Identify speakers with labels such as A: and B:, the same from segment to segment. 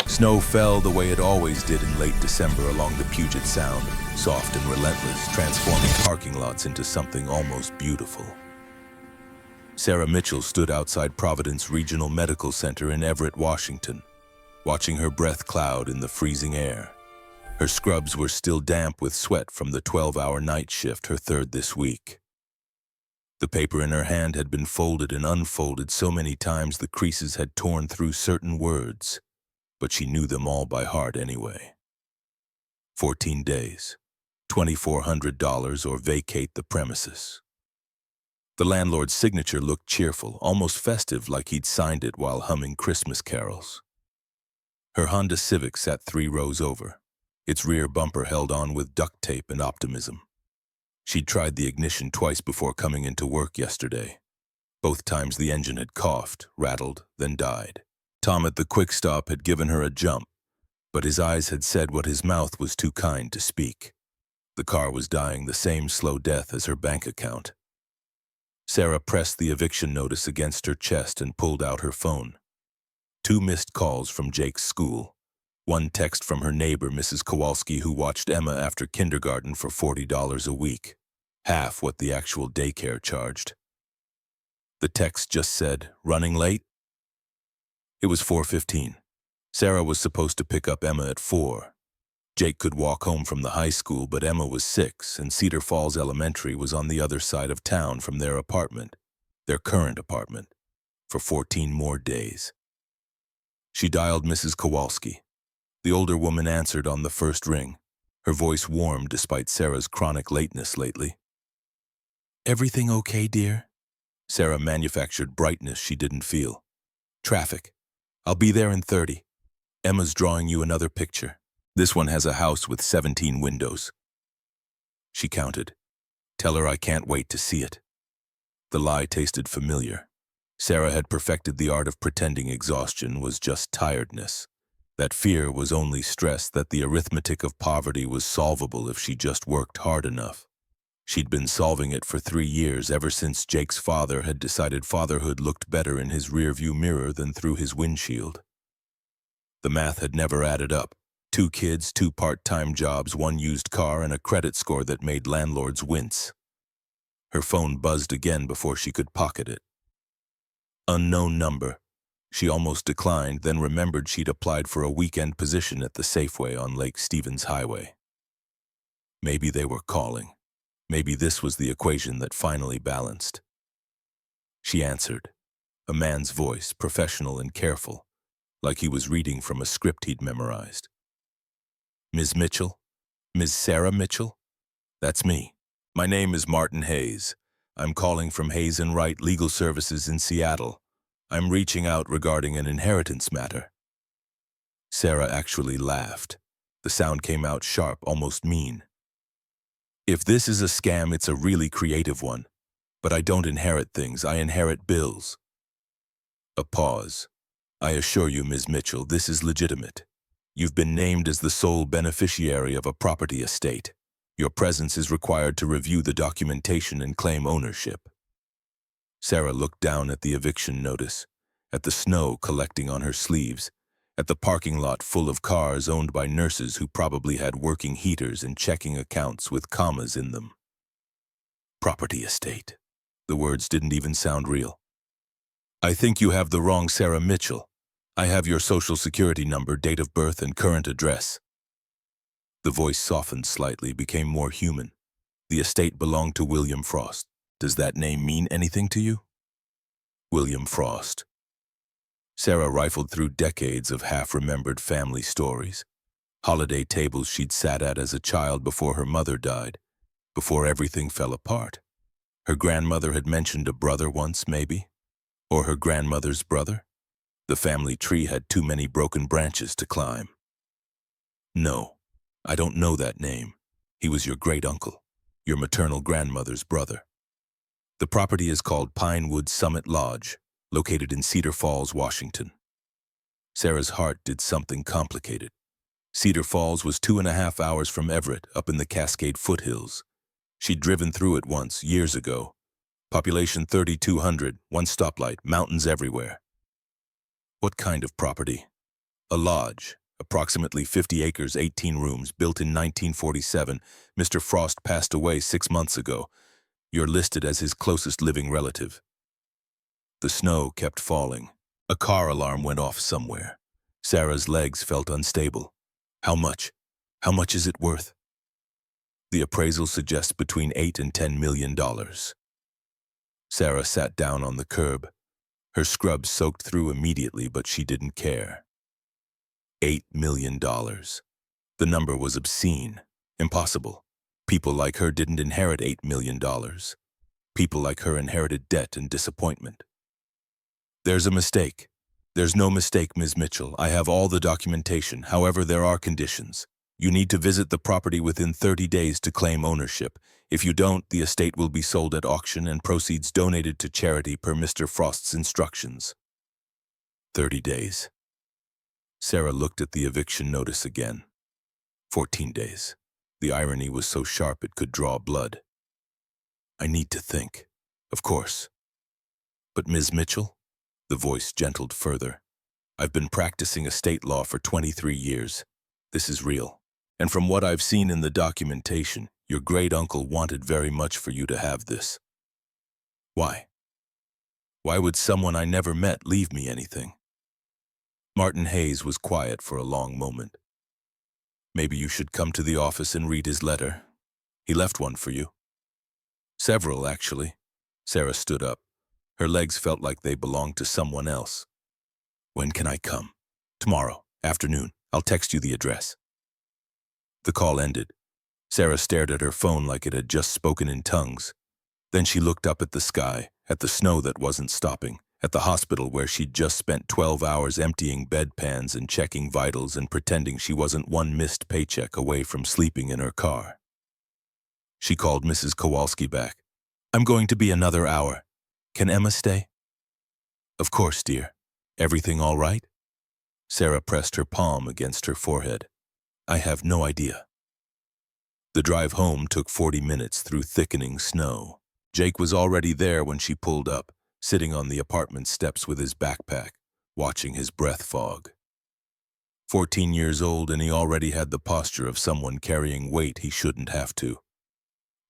A: Snow fell the way it always did in late December along the Puget Sound, soft and relentless, transforming parking lots into something almost beautiful. Sarah Mitchell stood outside Providence Regional Medical Center in Everett, Washington, watching her breath cloud in the freezing air. Her scrubs were still damp with sweat from the 12-hour night shift, her third this week. The paper in her hand had been folded and unfolded so many times the creases had torn through certain words, but she knew them all by heart anyway. 14 days, $2,400 or vacate the premises. The landlord's signature looked cheerful, almost festive, like he'd signed it while humming Christmas carols. Her Honda Civic sat 3 rows over, its rear bumper held on with duct tape and optimism. She'd tried the ignition twice before coming into work yesterday. Both times the engine had coughed, rattled, then died. Tom at the quick stop had given her a jump, but his eyes had said what his mouth was too kind to speak. The car was dying the same slow death as her bank account. Sarah pressed the eviction notice against her chest and pulled out her phone. 2 missed calls from Jake's school. 1 text from her neighbor, Mrs. Kowalski, who watched Emma after kindergarten for $40 a week, half what the actual daycare charged. The text just said, "Running late?" It was 4:15. Sarah was supposed to pick up Emma at 4. Jake could walk home from the high school, but Emma was 6, and Cedar Falls Elementary was on the other side of town from their apartment, their current apartment, for 14 more days. She dialed Mrs. Kowalski. The older woman answered on the first ring. Her voice warmed despite Sarah's chronic lateness lately. "Everything okay, dear?" Sarah manufactured brightness she didn't feel. "Traffic. I'll be there in 30. Emma's drawing you another picture. This one has a house with 17 windows." She counted. "Tell her I can't wait to see it." The lie tasted familiar. Sarah had perfected the art of pretending exhaustion was just tiredness. That fear was only stress, that the arithmetic of poverty was solvable if she just worked hard enough. She'd been solving it for 3 years, ever since Jake's father had decided fatherhood looked better in his rearview mirror than through his windshield. The math had never added up. 2 kids, 2 part-time jobs, 1 used car, and a credit score that made landlords wince. Her phone buzzed again before she could pocket it. Unknown number. She almost declined, then remembered she'd applied for a weekend position at the Safeway on Lake Stevens Highway. Maybe they were calling. Maybe this was the equation that finally balanced. She answered. A man's voice, professional and careful, like he was reading from a script he'd memorized. "Ms. Mitchell? Ms. Sarah Mitchell? That's me. My name is Martin Hayes. I'm calling from Hayes & Wright Legal Services in Seattle. I'm reaching out regarding an inheritance matter." Sarah actually laughed. The sound came out sharp, almost mean. "If this is a scam, it's a really creative one. But I don't inherit things, I inherit bills." A pause. "I assure you, Ms. Mitchell, this is legitimate. You've been named as the sole beneficiary of a property estate. Your presence is required to review the documentation and claim ownership." Sarah looked down at the eviction notice, at the snow collecting on her sleeves, at the parking lot full of cars owned by nurses who probably had working heaters and checking accounts with commas in them. Property estate. The words didn't even sound real. "I think you have the wrong Sarah Mitchell. I have your social security number, date of birth, and current address." The voice softened slightly, became more human. "The estate belonged to William Frost. Does that name mean anything to you?" William Frost. Sarah rifled through decades of half-remembered family stories, holiday tables she'd sat at as a child before her mother died, before everything fell apart. Her grandmother had mentioned a brother once, maybe, or her grandmother's brother. The family tree had too many broken branches to climb. "No, I don't know that name. He was your great-uncle, your maternal grandmother's brother. The property is called Pinewood Summit Lodge, located in Cedar Falls, Washington." Sarah's heart did something complicated. Cedar Falls was 2.5 hours from Everett, up in the Cascade foothills. She'd driven through it once, years ago. Population 3,200, 1 stoplight, mountains everywhere. What kind of property? A lodge, approximately 50 acres, 18 rooms, built in 1947. Mr. Frost passed away 6 months ago. You're listed as his closest living relative. The snow kept falling. A car alarm went off somewhere. Sarah's legs felt unstable. How much? How much is it worth? The appraisal suggests between $8 and $10 million. Sarah sat down on the curb. Her scrubs soaked through immediately, but she didn't care. $8 million. The number was obscene, impossible. People like her didn't inherit $8 million. People like her inherited debt and disappointment. There's a mistake. There's no mistake, Ms. Mitchell. I have all the documentation. However, there are conditions. You need to visit the property within 30 days to claim ownership. If you don't, the estate will be sold at auction and proceeds donated to charity per Mr. Frost's instructions. 30 days. Sarah looked at the eviction notice again. 14 days. The irony was so sharp it could draw blood. I need to think. Of course. But Ms. Mitchell? The voice gentled further. I've been practicing estate law for 23 years. This is real. And from what I've seen in the documentation, your great-uncle wanted very much for you to have this. Why? Why would someone I never met leave me anything? Martin Hayes was quiet for a long moment. Maybe you should come to the office and read his letter. He left one for you. Several, actually. Sarah stood up. Her legs felt like they belonged to someone else. When can I come? Tomorrow, afternoon. I'll text you the address. The call ended. Sarah stared at her phone like it had just spoken in tongues. Then she looked up at the sky, at the snow that wasn't stopping, at the hospital where she'd just spent 12 hours emptying bedpans and checking vitals and pretending she wasn't one missed paycheck away from sleeping in her car. She called Mrs. Kowalski back. I'm going to be another hour. Can Emma stay? Of course, dear. Everything all right? Sarah pressed her palm against her forehead. I have no idea. The drive home took 40 minutes through thickening snow. Jake was already there when she pulled up, sitting on the apartment steps with his backpack, watching his breath fog. 14 years old, and he already had the posture of someone carrying weight he shouldn't have to.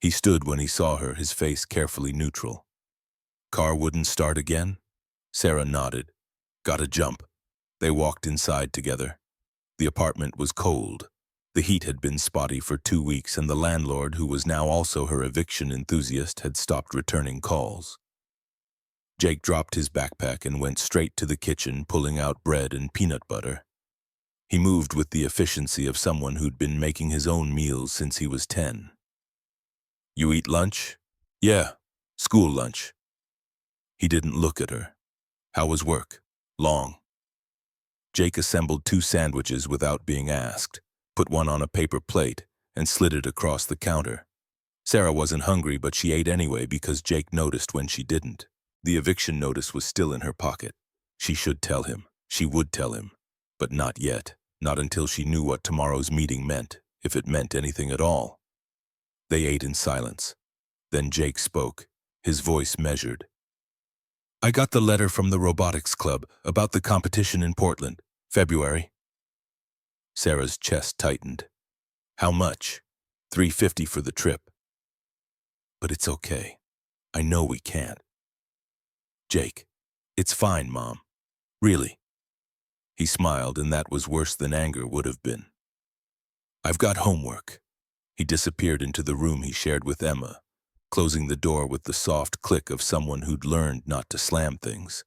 A: He stood when he saw her, his face carefully neutral. Car wouldn't start again? Sarah nodded. Gotta jump. They walked inside together. The apartment was cold. The heat had been spotty for 2 weeks, and the landlord, who was now also her eviction enthusiast, had stopped returning calls. Jake dropped his backpack and went straight to the kitchen, pulling out bread and peanut butter. He moved with the efficiency of someone who'd been making his own meals since he was 10. You eat lunch? Yeah, school lunch. He didn't look at her. How was work? Long. Jake assembled 2 sandwiches without being asked, put one on a paper plate, and slid it across the counter. Sarah wasn't hungry, but she ate anyway because Jake noticed when she didn't. The eviction notice was still in her pocket. She should tell him. She would tell him. But not yet. Not until she knew what tomorrow's meeting meant, if it meant anything at all. They ate in silence. Then Jake spoke, his voice measured. I got the letter from the robotics club about the competition in Portland, February. Sarah's chest tightened. How much? $350 for the trip. But it's okay. I know we can't. Jake, it's fine, Mom. Really. He smiled, and that was worse than anger would have been. I've got homework. He disappeared into the room he shared with Emma, closing the door with the soft click of someone who'd learned not to slam things.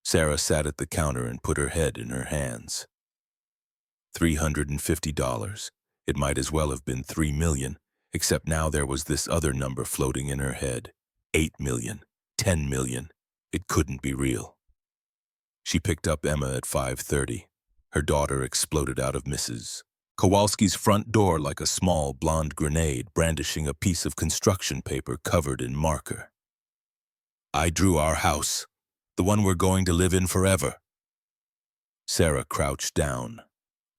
A: Sarah sat at the counter and put her head in her hands. $350. It might as well have been $3 million, except now there was this other number floating in her head. $8 million. $10 million. It couldn't be real. She picked up Emma at 5:30. Her daughter exploded out of Mrs. Kowalski's front door like a small blonde grenade, brandishing a piece of construction paper covered in marker. I drew our house, the one we're going to live in forever. Sarah crouched down.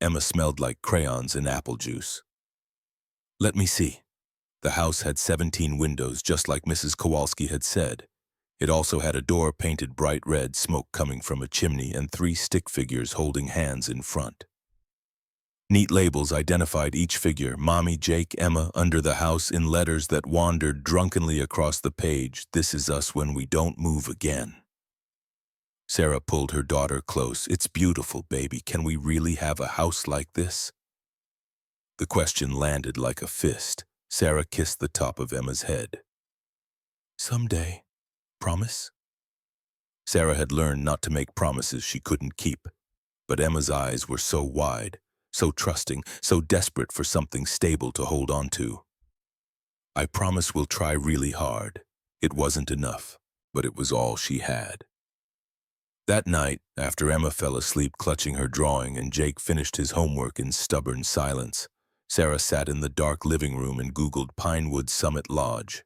A: Emma smelled like crayons and apple juice. Let me see. The house had 17 windows, just like Mrs. Kowalski had said. It also had a door painted bright red, smoke coming from a chimney, and 3 stick figures holding hands in front. Neat labels identified each figure: Mommy, Jake, Emma, under the house, in letters that wandered drunkenly across the page. This is us when we don't move again. Sarah pulled her daughter close. It's beautiful, baby. Can we really have a house like this? The question landed like a fist. Sarah kissed the top of Emma's head. Someday. Promise? Sarah had learned not to make promises she couldn't keep, but Emma's eyes were so wide, so trusting, so desperate for something stable to hold on to. I promise we'll try really hard. It wasn't enough, but it was all she had. That night, after Emma fell asleep clutching her drawing and Jake finished his homework in stubborn silence, Sarah sat in the dark living room and Googled Pinewood Summit Lodge.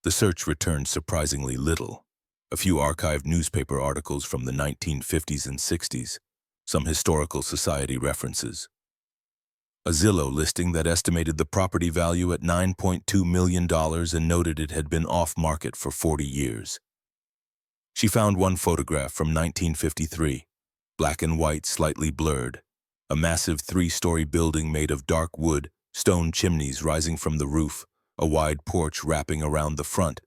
A: The search returned surprisingly little. A few archived newspaper articles from the 1950s and 60s, some historical society references. A Zillow listing that estimated the property value at $9.2 million and noted it had been off-market for 40 years. She found one photograph from 1953, black and white, slightly blurred. A massive 3-story building made of dark wood, stone chimneys rising from the roof, a wide porch wrapping around the front,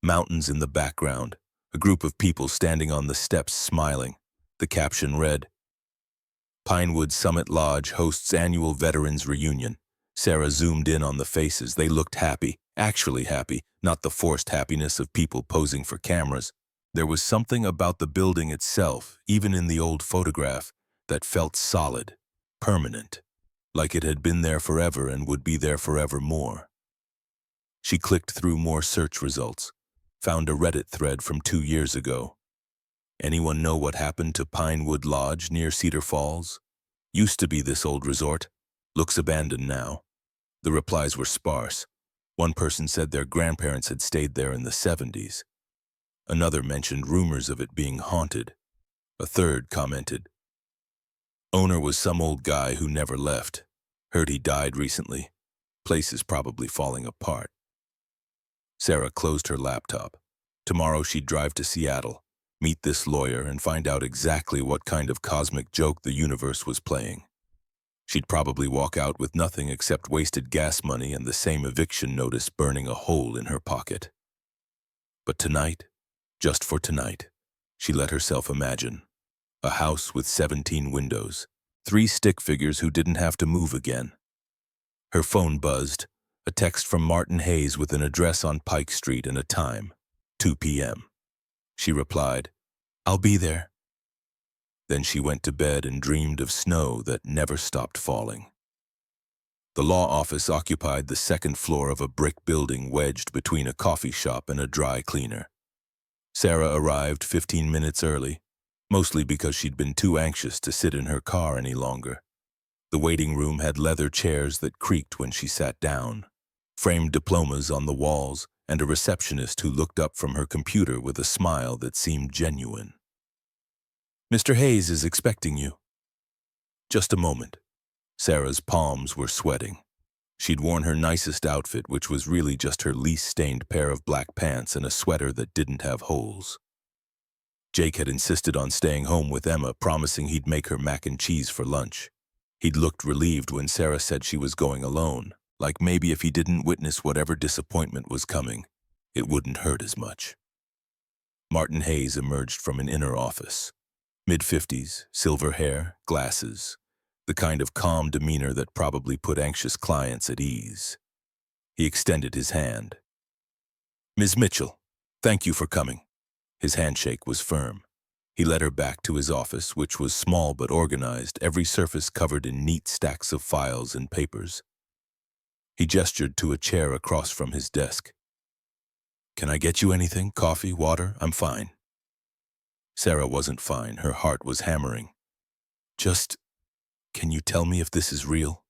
A: mountains in the background, a group of people standing on the steps smiling. The caption read, Pinewood Summit Lodge hosts annual Veterans Reunion. Sarah zoomed in on the faces. They looked happy, actually happy, not the forced happiness of people posing for cameras. There was something about the building itself, even in the old photograph, that felt solid, permanent, like it had been there forever and would be there forevermore. She clicked through more search results, found a Reddit thread from 2 years ago. Anyone know what happened to Pinewood Lodge near Cedar Falls? Used to be this old resort. Looks abandoned now. The replies were sparse. One person said their grandparents had stayed there in the 70s. Another mentioned rumors of it being haunted. A third commented, owner was some old guy who never left. Heard he died recently. Place is probably falling apart. Sarah closed her laptop. Tomorrow she'd drive to Seattle, meet this lawyer, and find out exactly what kind of cosmic joke the universe was playing. She'd probably walk out with nothing except wasted gas money and the same eviction notice burning a hole in her pocket. But tonight, just for tonight, she let herself imagine. A house with 17 windows, 3 stick figures who didn't have to move again. Her phone buzzed, a text from Martin Hayes with an address on Pike Street and a time, 2 p.m. She replied, I'll be there. Then she went to bed and dreamed of snow that never stopped falling. The law office occupied the 2nd floor of a brick building wedged between a coffee shop and a dry cleaner. Sarah arrived 15 minutes early, mostly because she'd been too anxious to sit in her car any longer. The waiting room had leather chairs that creaked when she sat down, framed diplomas on the walls, and a receptionist who looked up from her computer with a smile that seemed genuine. Mr. Hayes is expecting you. Just a moment. Sarah's palms were sweating. She'd worn her nicest outfit, which was really just her least stained pair of black pants and a sweater that didn't have holes. Jake had insisted on staying home with Emma, promising he'd make her mac and cheese for lunch. He'd looked relieved when Sarah said she was going alone, like maybe if he didn't witness whatever disappointment was coming, it wouldn't hurt as much. Martin Hayes emerged from an inner office. Mid-50s, silver hair, glasses, the kind of calm demeanor that probably put anxious clients at ease. He extended his hand. Ms. Mitchell, thank you for coming. His handshake was firm. He led her back to his office, which was small but organized, every surface covered in neat stacks of files and papers. He gestured to a chair across from his desk. Can I get you anything? Coffee, water? I'm fine. Sarah wasn't fine. Her heart was hammering. Can you tell me if this is real?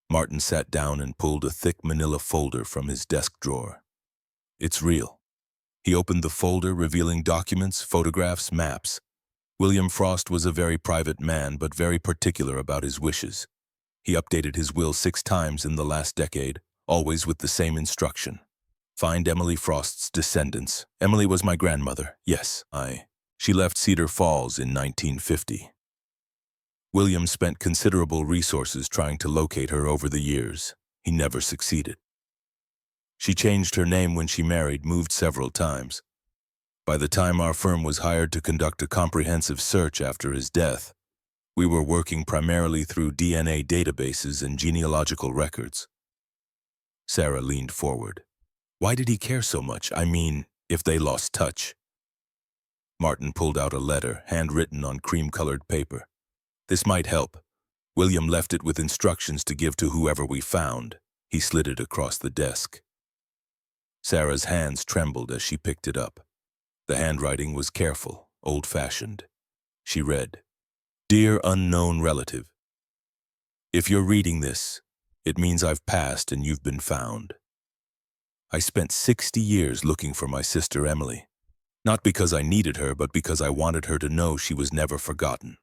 A: Martin sat down and pulled a thick manila folder from his desk drawer. It's real. He opened the folder, revealing documents, photographs, maps. William Frost was a very private man, but very particular about his wishes. He updated his will 6 times in the last decade, always with the same instruction. Find Emily Frost's descendants. Emily was my grandmother. Yes, She left Cedar Falls in 1950. William spent considerable resources trying to locate her over the years. He never succeeded. She changed her name when she married, moved several times. By the time our firm was hired to conduct a comprehensive search after his death, we were working primarily through DNA databases and genealogical records. Sarah leaned forward. Why did he care so much? I mean, if they lost touch. Martin pulled out a letter, handwritten on cream-colored paper. This might help. William left it with instructions to give to whoever we found. He slid it across the desk. Sarah's hands trembled as she picked it up. The handwriting was careful, old-fashioned. She read, "Dear unknown relative, if you're reading this, it means I've passed and you've been found. I spent 60 years looking for my sister Emily, not because I needed her, but because I wanted her to know she was never forgotten.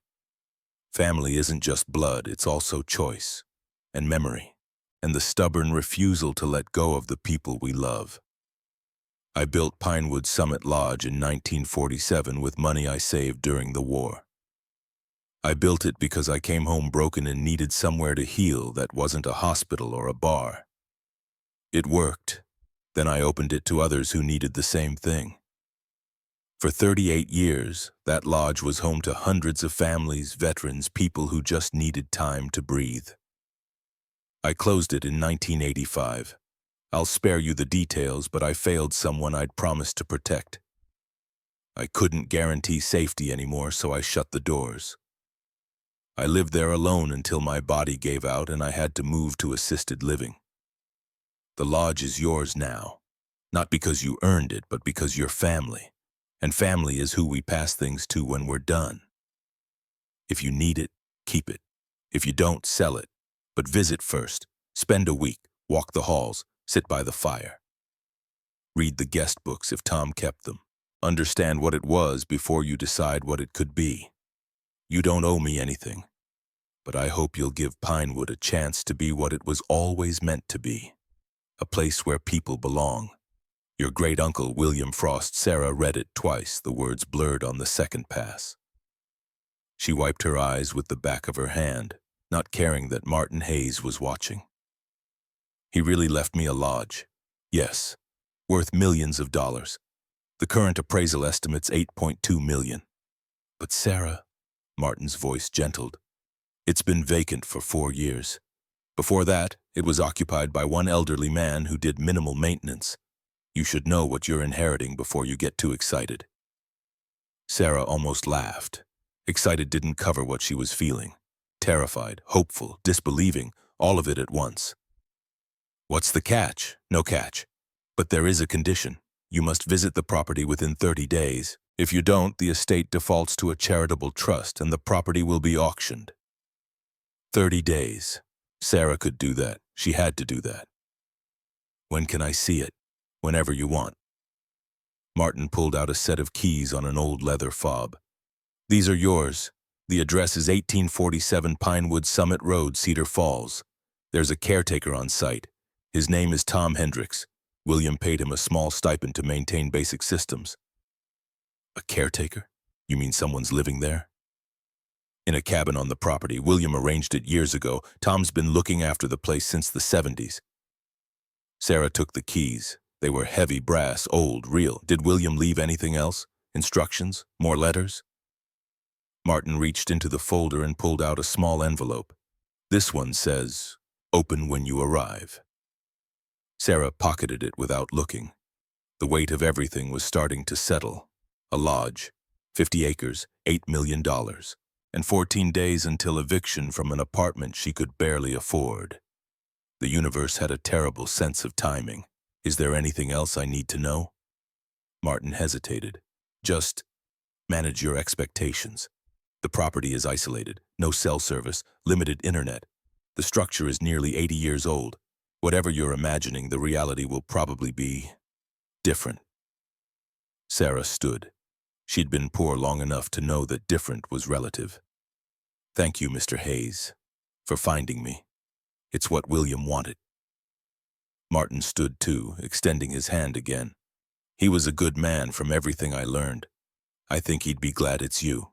A: Family isn't just blood, it's also choice and memory, and the stubborn refusal to let go of the people we love. I built Pinewood Summit Lodge in 1947 with money I saved during the war. I built it because I came home broken and needed somewhere to heal that wasn't a hospital or a bar. It worked. Then I opened it to others who needed the same thing. For 38 years, that lodge was home to hundreds of families, veterans, people who just needed time to breathe. I closed it in 1985. I'll spare you the details, but I failed someone I'd promised to protect. I couldn't guarantee safety anymore, so I shut the doors. I lived there alone until my body gave out and I had to move to assisted living. The lodge is yours now, not because you earned it, but because you're family. And family is who we pass things to when we're done. If you need it, keep it. If you don't, sell it. But visit first. Spend a week. Walk the halls. Sit by the fire. Read the guest books if Tom kept them. Understand what it was before you decide what it could be. You don't owe me anything, but I hope you'll give Pinewood a chance to be what it was always meant to be. A place where people belong. Your great-uncle, William Frost. Sarah read it twice, the words blurred on the second pass. She wiped her eyes with the back of her hand, not caring that Martin Hayes was watching. He really left me a lodge. Yes, worth millions of dollars. The current appraisal estimates $8.2 million. But Sarah, Martin's voice gentled, it's been vacant for 4 years. Before that, it was occupied by one elderly man who did minimal maintenance. You should know what you're inheriting before you get too excited. Sarah almost laughed. Excited didn't cover what she was feeling. Terrified, hopeful, disbelieving, all of it at once. What's the catch? No catch. But there is a condition. You must visit the property within 30 days. If you don't, the estate defaults to a charitable trust and the property will be auctioned. 30 days. Sarah could do that. She had to do that. When can I see it? Whenever you want. Martin pulled out a set of keys on an old leather fob. These are yours. The address is 1847 Pinewood Summit Road, Cedar Falls. There's a caretaker on site. His name is Tom Hendricks. William paid him a small stipend to maintain basic systems. A caretaker? You mean someone's living there? In a cabin on the property. William arranged it years ago. Tom's been looking after the place since the 70s. Sarah took the keys. They were heavy brass, old, real. Did William leave anything else? Instructions? More letters? Martin reached into the folder and pulled out a small envelope. This one says, "Open when you arrive." Sarah pocketed it without looking. The weight of everything was starting to settle. A lodge, 50 acres, $8 million, and 14 days until eviction from an apartment she could barely afford. The universe had a terrible sense of timing. Is there anything else I need to know? Martin hesitated. Just manage your expectations. The property is isolated, no cell service, limited internet. The structure is nearly 80 years old. Whatever you're imagining, the reality will probably be different. Sarah stood. She'd been poor long enough to know that different was relative. Thank you, Mr. Hayes, for finding me. It's what William wanted. Martin stood too, extending his hand again. He was a good man from everything I learned. I think he'd be glad it's you.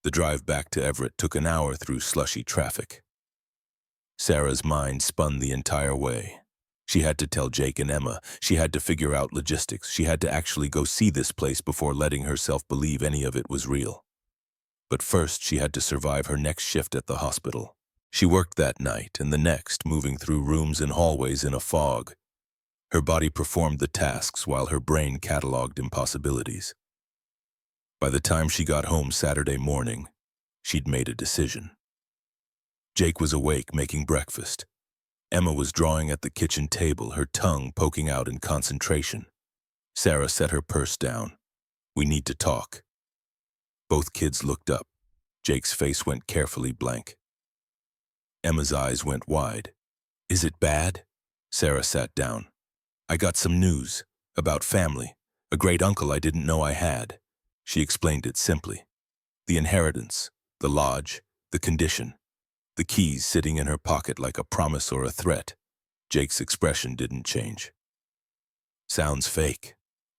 A: The drive back to Everett took an hour through slushy traffic. Sarah's mind spun the entire way. She had to tell Jake and Emma. She had to figure out logistics. She had to actually go see this place before letting herself believe any of it was real. But first, she had to survive her next shift at the hospital. She worked that night and the next, moving through rooms and hallways in a fog. Her body performed the tasks while her brain cataloged impossibilities. By the time she got home Saturday morning, she'd made a decision. Jake was awake, making breakfast. Emma was drawing at the kitchen table, her tongue poking out in concentration. Sarah set her purse down. "We need to talk." Both kids looked up. Jake's face went carefully blank. Emma's eyes went wide. "Is it bad?" Sarah sat down. "I got some news about family, a great uncle I didn't know I had." She explained it simply. The inheritance, the lodge, the condition, the keys sitting in her pocket like a promise or a threat. Jake's expression didn't change. "Sounds fake."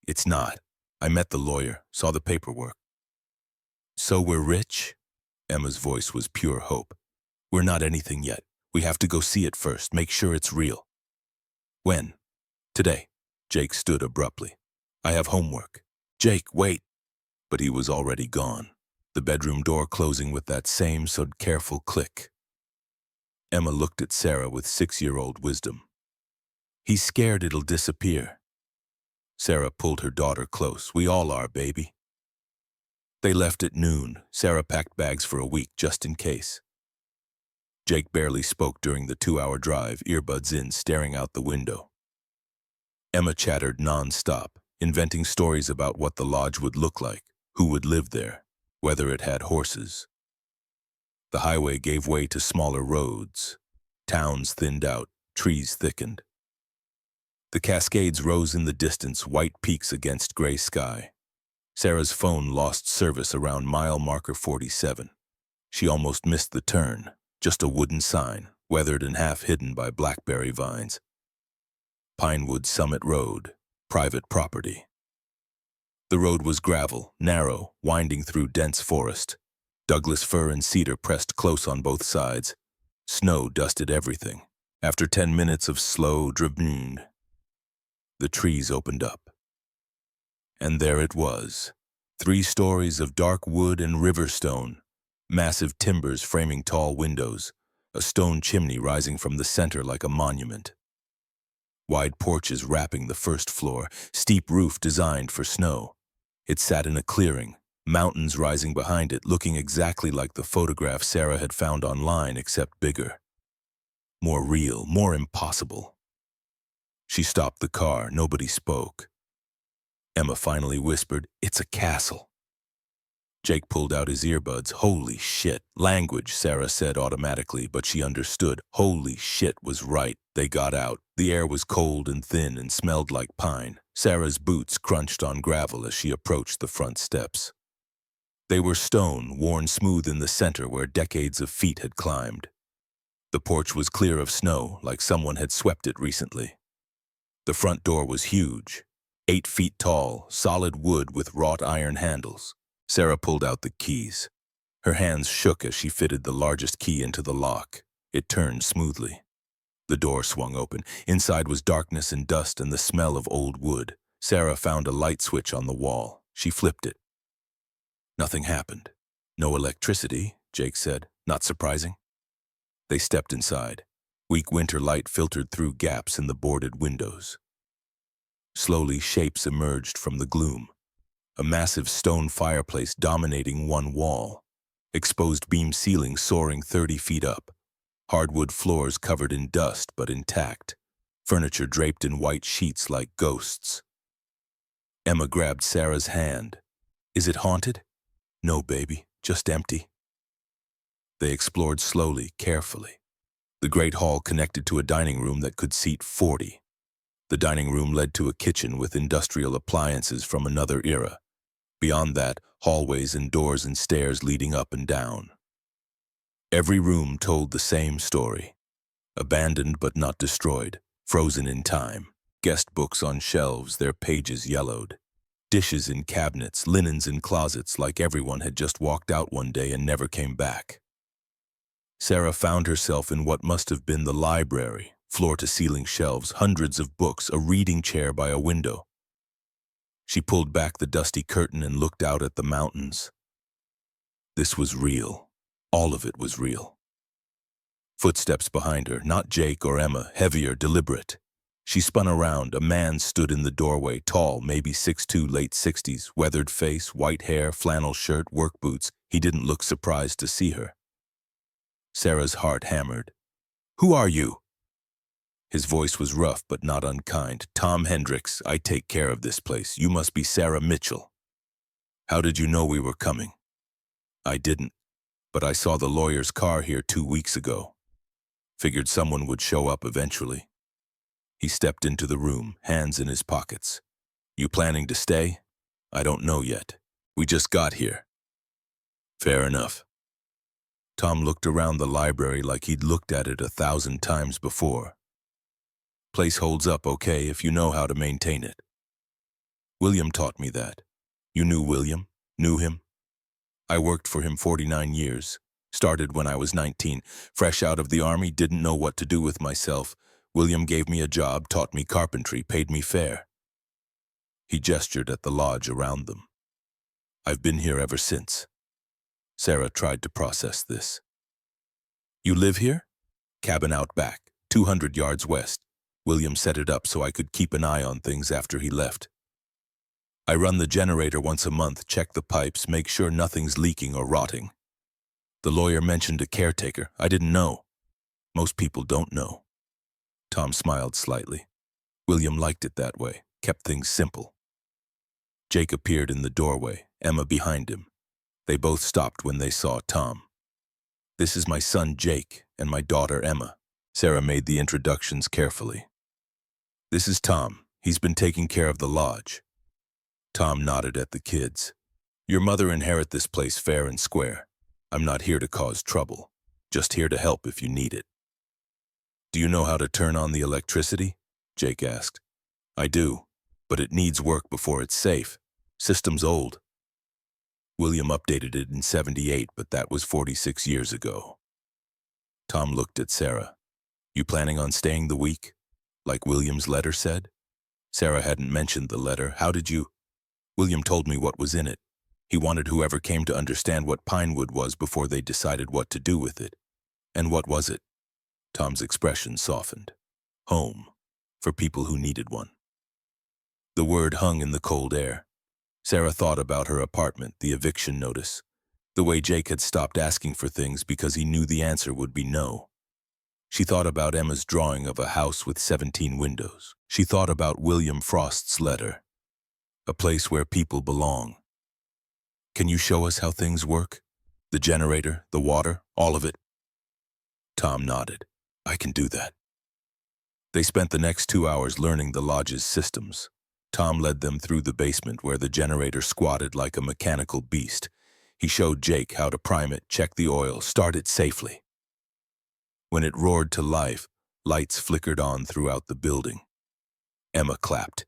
A: "It's not. I met the lawyer, saw the paperwork." "So we're rich?" Emma's voice was pure hope. "We're not anything yet. We have to go see it first, make sure it's real." "When?" "Today." Jake stood abruptly. "I have homework." "Jake, wait." But he was already gone, the bedroom door closing with that same so careful click. Emma looked at Sarah with 6-year-old wisdom. "He's scared it'll disappear." Sarah pulled her daughter close. "We all are, baby." They left at noon. Sarah packed bags for a week just in case. Jake barely spoke during the 2-hour drive, earbuds in, staring out the window. Emma chattered non-stop, inventing stories about what the lodge would look like, who would live there, whether it had horses. The highway gave way to smaller roads. Towns thinned out, trees thickened. The Cascades rose in the distance, white peaks against gray sky. Sarah's phone lost service around mile marker 47. She almost missed the turn, just a wooden sign, weathered and half hidden by blackberry vines. Pinewood Summit Road, private property. The road was gravel, narrow, winding through dense forest. Douglas fir and cedar pressed close on both sides. Snow dusted everything. After 10 minutes of slow dribbling, the trees opened up. And there it was, 3 stories of dark wood and river stone, massive timbers framing tall windows, a stone chimney rising from the center like a monument. Wide porches wrapping the first floor, steep roof designed for snow. It sat in a clearing, mountains rising behind it, looking exactly like the photograph Sarah had found online, except bigger. More real, more impossible. She stopped the car. Nobody spoke. Emma finally whispered, "It's a castle." Jake pulled out his earbuds. "Holy shit." Language, Sarah said automatically, but she understood. Holy shit was right. They got out. The air was cold and thin and smelled like pine. Sarah's boots crunched on gravel as she approached the front steps. They were stone, worn smooth in the center where decades of feet had climbed. The porch was clear of snow, like someone had swept it recently. The front door was huge, 8 feet tall, solid wood with wrought iron handles. Sarah pulled out the keys. Her hands shook as she fitted the largest key into the lock. It turned smoothly. The door swung open. Inside was darkness and dust and the smell of old wood. Sarah found a light switch on the wall. She flipped it. Nothing happened. "No electricity," Jake said. "Not surprising." They stepped inside. Weak winter light filtered through gaps in the boarded windows. Slowly, shapes emerged from the gloom. A massive stone fireplace dominating one wall. Exposed beam ceiling soaring 30 feet up. Hardwood floors covered in dust but intact. Furniture draped in white sheets like ghosts. Emma grabbed Sarah's hand. "Is it haunted?" "No, baby, just empty." They explored slowly, carefully. The great hall connected to a dining room that could seat 40. The dining room led to a kitchen with industrial appliances from another era. Beyond that, hallways and doors and stairs leading up and down. Every room told the same story. Abandoned but not destroyed. frozen in time. Guest books on shelves, their pages yellowed. Dishes in cabinets, linens in closets, like everyone had just walked out one day and never came back. Sarah found herself in what must have been the library, floor-to-ceiling shelves, hundreds of books, a reading chair by a window. She pulled back the dusty curtain and looked out at the mountains. This was real. All of it was real. Footsteps behind her, not Jake or Emma, heavier, deliberate. She spun around. A man stood in the doorway, tall, maybe 6'2", late 60s, weathered face, white hair, flannel shirt, work boots. He didn't look surprised to see her. Sarah's heart hammered. "Who are you?" His voice was rough but not unkind. "Tom Hendricks. I take care of this place. You must be Sarah Mitchell." "How did you know we were coming?" "I didn't, but I saw the lawyer's car here 2 weeks ago. Figured someone would show up eventually." He stepped into the room, hands in his pockets. "You planning to stay?" "I don't know yet. We just got here." "Fair enough." Tom looked around the library like he'd looked at it 1,000 times before. "Place holds up okay if you know how to maintain it." "William taught me that." "You knew William? Knew him?" "I worked for him 49 years. Started when I was 19. Fresh out of the army, didn't know what to do with myself. William gave me a job, taught me carpentry, paid me fair." He gestured at the lodge around them. "I've been here ever since." Sarah tried to process this. "You live here?" "Cabin out back, 200 yards west. William set it up so I could keep an eye on things after he left. I run the generator once a month, check the pipes, make sure nothing's leaking or rotting. The lawyer mentioned a caretaker. I didn't know. Most people don't know." Tom smiled slightly. William liked it that way, kept things simple. Jake appeared in the doorway, Emma behind him. They both stopped when they saw Tom. "This is my son Jake and my daughter Emma." Sarah made the introductions carefully. "This is Tom. He's been taking care of the lodge." Tom nodded at the kids. "Your mother inherit this place fair and square. I'm not here to cause trouble. Just here to help if you need it." "Do you know how to turn on the electricity?" Jake asked. "I do, but it needs work before it's safe. System's old." William updated it in '78, but that was 46 years ago. Tom looked at Sarah. "You planning on staying the week? Like William's letter said?" Sarah hadn't mentioned the letter. "How did you—" "William told me what was in it. He wanted whoever came to understand what Pinewood was before they decided what to do with it." "And what was it?" Tom's expression softened. "Home. For people who needed one." The word hung in the cold air. Sarah thought about her apartment, the eviction notice, the way Jake had stopped asking for things because he knew the answer would be no. She thought about Emma's drawing of a house with 17 windows. She thought about William Frost's letter. A place where people belong. "Can you show us how things work? The generator, the water, all of it?" Tom nodded. "I can do that." They spent the next 2 hours learning the lodge's systems. Tom led them through the basement where the generator squatted like a mechanical beast. He showed Jake how to prime it, check the oil, start it safely. When it roared to life, lights flickered on throughout the building. Emma clapped.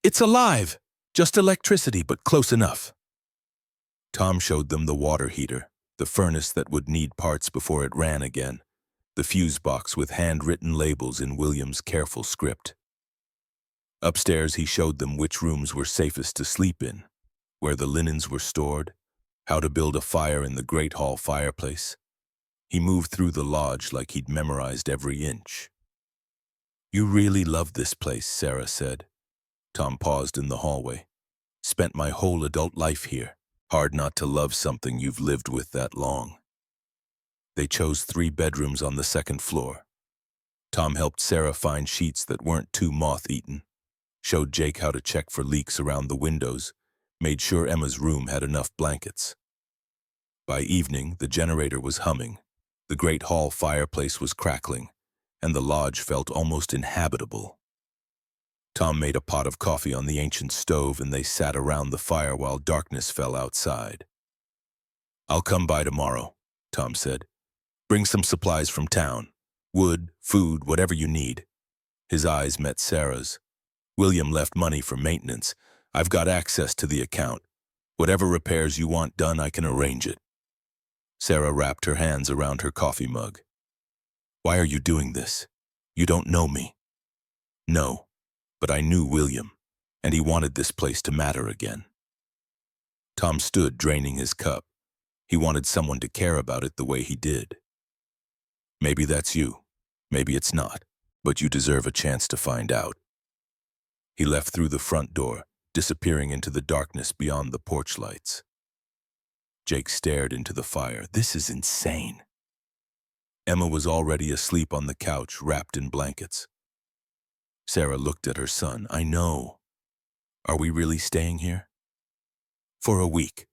A: "It's alive! Just electricity, but close enough." Tom showed them the water heater, the furnace that would need parts before it ran again, the fuse box with handwritten labels in William's careful script. Upstairs, he showed them which rooms were safest to sleep in, where the linens were stored, how to build a fire in the great hall fireplace. He moved through the lodge like he'd memorized every inch. "You really love this place," Sarah said. Tom paused in the hallway. "Spent my whole adult life here. Hard not to love something you've lived with that long." They chose 3 bedrooms on the 2nd floor. Tom helped Sarah find sheets that weren't too moth-eaten, showed Jake how to check for leaks around the windows, made sure Emma's room had enough blankets. By evening, the generator was humming, the great hall fireplace was crackling, and the lodge felt almost inhabitable. Tom made a pot of coffee on the ancient stove and they sat around the fire while darkness fell outside. "I'll come by tomorrow," Tom said. "Bring some supplies from town. Wood, food, whatever you need." His eyes met Sarah's. William left money for maintenance. I've got access to the account. Whatever repairs you want done, I can arrange it. Sarah wrapped her hands around her coffee mug. Why are you doing this? You don't know me. No, but I knew William, and he wanted this place to matter again. Tom stood draining his cup. He wanted someone to care about it the way he did. Maybe that's you. Maybe it's not, but you deserve a chance to find out. He left through the front door, disappearing into the darkness beyond the porch lights. Jake stared into the fire. This is insane. Emma was already asleep on the couch, wrapped in blankets. Sarah looked at her son. I know. Are we really staying here? For a week.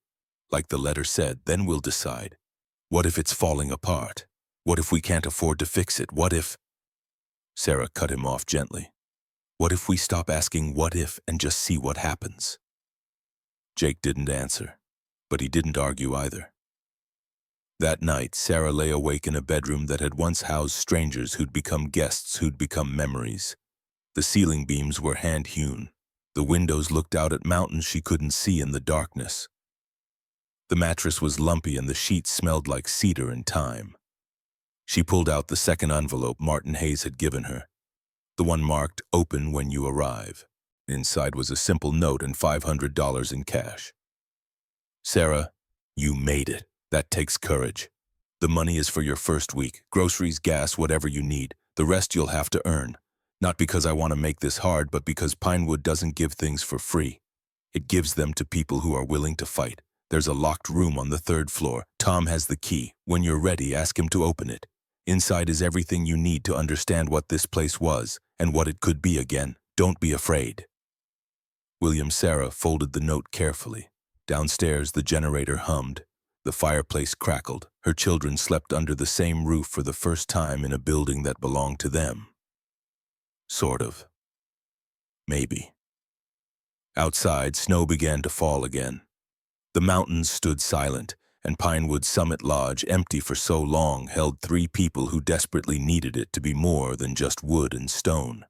A: Like the letter said, then we'll decide. What if it's falling apart? What if we can't afford to fix it? What if... Sarah cut him off gently. What if we stop asking what if and just see what happens? Jake didn't answer, but he didn't argue either. That night, Sarah lay awake in a bedroom that had once housed strangers who'd become guests who'd become memories. The ceiling beams were hand-hewn. The windows looked out at mountains she couldn't see in the darkness. The mattress was lumpy and the sheets smelled like cedar and thyme. She pulled out the second envelope Martin Hayes had given her, the one marked "Open when you arrive." Inside was a simple note and $500 in cash. Sarah, you made it. That takes courage. The money is for your first week. Groceries, gas, whatever you need. The rest you'll have to earn. Not because I want to make this hard, but because Pinewood doesn't give things for free. It gives them to people who are willing to fight. There's a locked room on the 3rd floor. Tom has the key. When you're ready, ask him to open it. Inside is everything you need to understand what this place was and what it could be again. Don't be afraid. William Sarah folded the note carefully. Downstairs, the generator hummed. The fireplace crackled. Her children slept under the same roof for the first time in a building that belonged to them. Sort of. Maybe. Outside, snow began to fall again. The mountains stood silent, and Pinewood Summit Lodge, empty for so long, held 3 people who desperately needed it to be more than just wood and stone.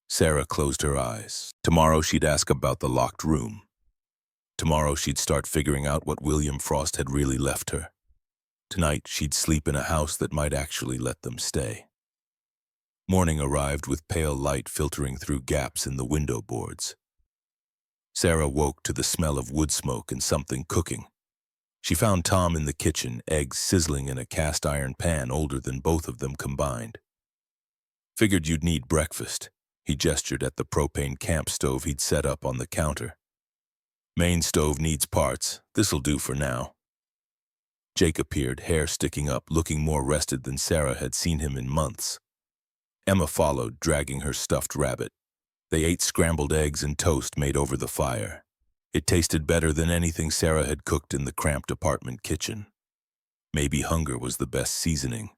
A: Sarah closed her eyes. Tomorrow she'd ask about the locked room. Tomorrow she'd start figuring out what William Frost had really left her. Tonight she'd sleep in a house that might actually let them stay. Morning arrived with pale light filtering through gaps in the window boards. Sarah woke to the smell of wood smoke and something cooking. She found Tom in the kitchen, eggs sizzling in a cast-iron pan older than both of them combined. Figured you'd need breakfast. He gestured at the propane camp stove he'd set up on the counter. Main stove needs parts. This'll do for now. Jake appeared, hair sticking up, looking more rested than Sarah had seen him in months. Emma followed, dragging her stuffed rabbit. They ate scrambled eggs and toast made over the fire. It tasted better than anything Sarah had cooked in the cramped apartment kitchen. Maybe hunger was the best seasoning,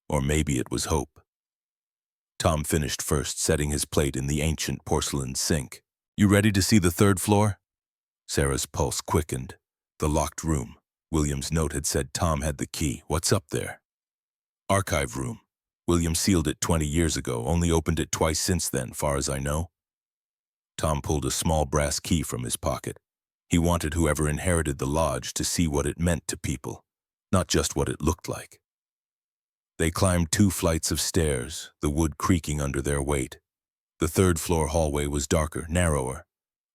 A: or maybe it was hope. Tom finished first, setting his plate in the ancient porcelain sink. You ready to see the 3rd floor? Sarah's pulse quickened. The locked room. William's note had said Tom had the key. What's up there? Archive room. William sealed it 20 years ago, only opened it twice since then, far as I know. Tom pulled a small brass key from his pocket. He wanted whoever inherited the lodge to see what it meant to people, not just what it looked like. They climbed 2 flights of stairs, the wood creaking under their weight. The 3rd floor hallway was darker, narrower.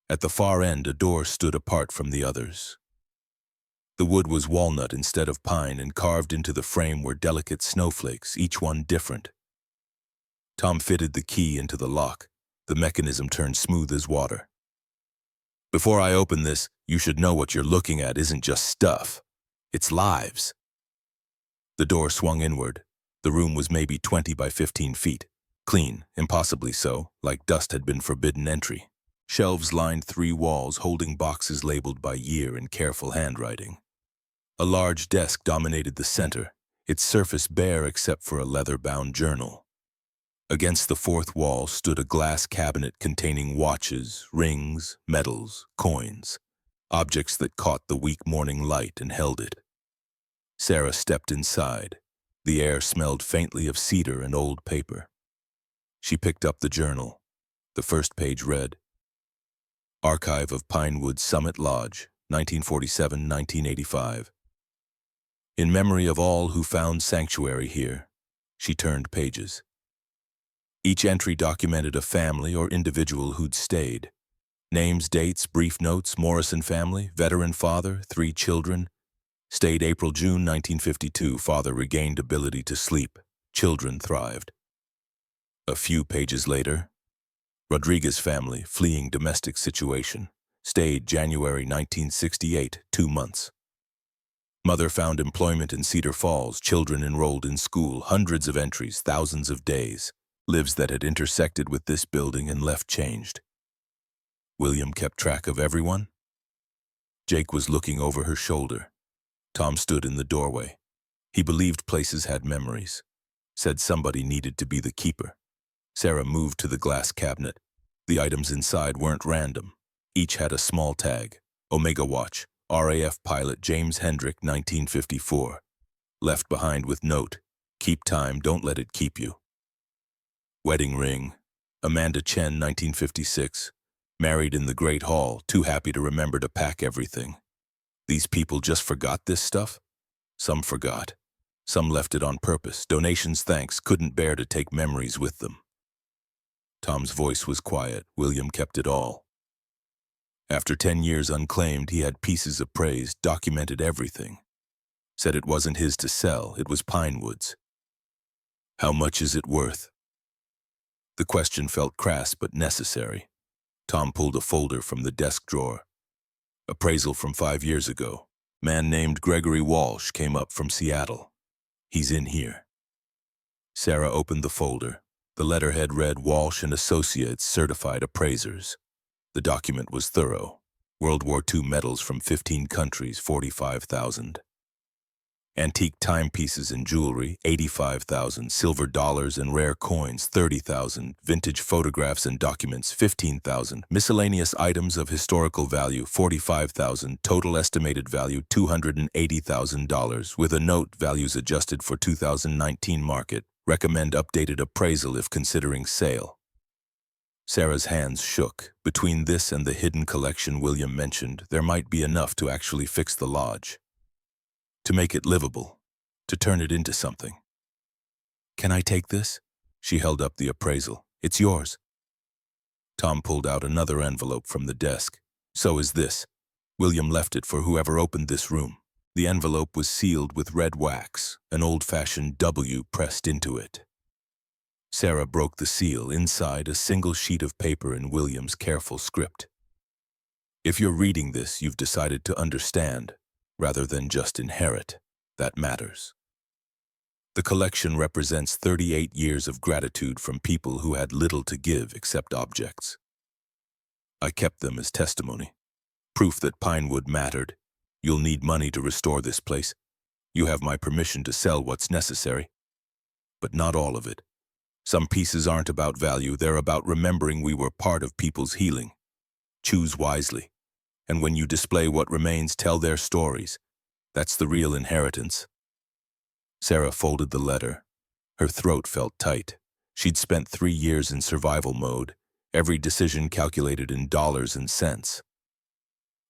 A: At the far end, a door stood apart from the others. The wood was walnut instead of pine, and carved into the frame were delicate snowflakes, each one different. Tom fitted the key into the lock. The mechanism turned smooth as water. Before I open this, you should know what you're looking at isn't just stuff. It's lives. The door swung inward. The room was maybe 20 by 15 feet. Clean, impossibly so, like dust had been forbidden entry. Shelves lined 3 walls holding boxes labeled by year in careful handwriting. A large desk dominated the center, its surface bare except for a leather-bound journal. Against the 4th wall stood a glass cabinet containing watches, rings, medals, coins, objects that caught the weak morning light and held it. Sarah stepped inside. The air smelled faintly of cedar and old paper. She picked up the journal. The first page read, Archive of Pinewood Summit Lodge, 1947-1985. In memory of all who found sanctuary here. She turned pages. Each entry documented a family or individual who'd stayed. Names, dates, brief notes: Morrison family, veteran father, 3 children. Stayed April-June 1952, father regained ability to sleep. Children thrived. A few pages later, Rodriguez family, fleeing domestic situation. Stayed January 1968, 2 months. Mother found employment in Cedar Falls, children enrolled in school, hundreds of entries, thousands of days. Lives that had intersected with this building and left changed. William kept track of everyone. Jake was looking over her shoulder. Tom stood in the doorway. He believed places had memories. Said somebody needed to be the keeper. Sarah moved to the glass cabinet. The items inside weren't random. Each had a small tag. Omega Watch, RAF pilot James Hendrick, 1954. Left behind with note, keep time, don't let it keep you. Wedding ring, Amanda Chen, 1956. Married in the Great Hall, too happy to remember to pack everything. These people just forgot this stuff? Some forgot. Some left it on purpose. Donations, thanks, couldn't bear to take memories with them. Tom's voice was quiet. William kept it all. After 10 years unclaimed, he had pieces of praise, documented everything. Said it wasn't his to sell, it was Pinewood's. How much is it worth? The question felt crass but necessary. Tom pulled a folder from the desk drawer. Appraisal from 5 years ago. Man named Gregory Walsh came up from Seattle. He's in here. Sarah opened the folder. The letterhead read Walsh and Associates Certified Appraisers. The document was thorough. World War II medals from 15 countries, 45,000. Antique timepieces and jewelry, 85,000. Silver dollars and rare coins, 30,000. Vintage photographs and documents, 15,000. Miscellaneous items of historical value, 45,000. Total estimated value, $280,000, with a note: values adjusted for 2019 market. Recommend updated appraisal if considering sale. Sarah's hands shook. Between this and the hidden collection William mentioned, there might be enough to actually fix the lodge. To make it livable. To turn it into something. Can I take this? She held up the appraisal. It's yours. Tom pulled out another envelope from the desk. So is this. William left it for whoever opened this room. The envelope was sealed with red wax, an old-fashioned W pressed into it. Sarah broke the seal. Inside, a single sheet of paper in William's careful script. If you're reading this, you've decided to understand, rather than just inherit. That matters. The collection represents 38 years of gratitude from people who had little to give except objects. I kept them as testimony. Proof that Pinewood mattered. You'll need money to restore this place. You have my permission to sell what's necessary. But not all of it. Some pieces aren't about value, they're about remembering we were part of people's healing. Choose wisely. And when you display what remains, tell their stories. That's the real inheritance. Sarah folded the letter. Her throat felt tight. She'd spent 3 years in survival mode, every decision calculated in dollars and cents.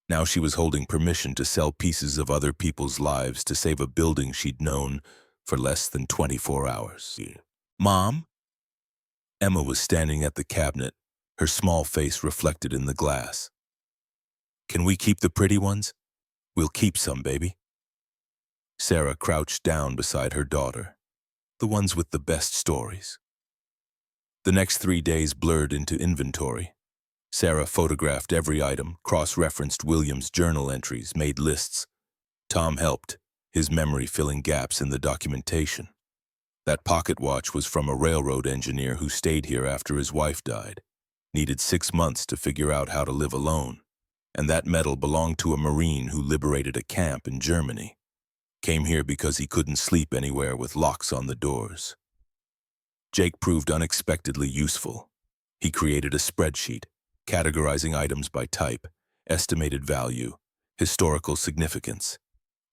A: Now she was holding permission to sell pieces of other people's lives to save a building she'd known for less than 24 hours. Mom? Emma was standing at the cabinet, her small face reflected in the glass. Can we keep the pretty ones? We'll keep some, baby. Sarah crouched down beside her daughter, the ones with the best stories. The next 3 days blurred into inventory. Sarah photographed every item, cross-referenced William's journal entries, made lists. Tom helped, his memory filling gaps in the documentation. That pocket watch was from a railroad engineer who stayed here after his wife died. Needed 6 months to figure out how to live alone. And that medal belonged to a Marine who liberated a camp in Germany. Came here because he couldn't sleep anywhere with locks on the doors. Jake proved unexpectedly useful. He created a spreadsheet, categorizing items by type, estimated value, historical significance.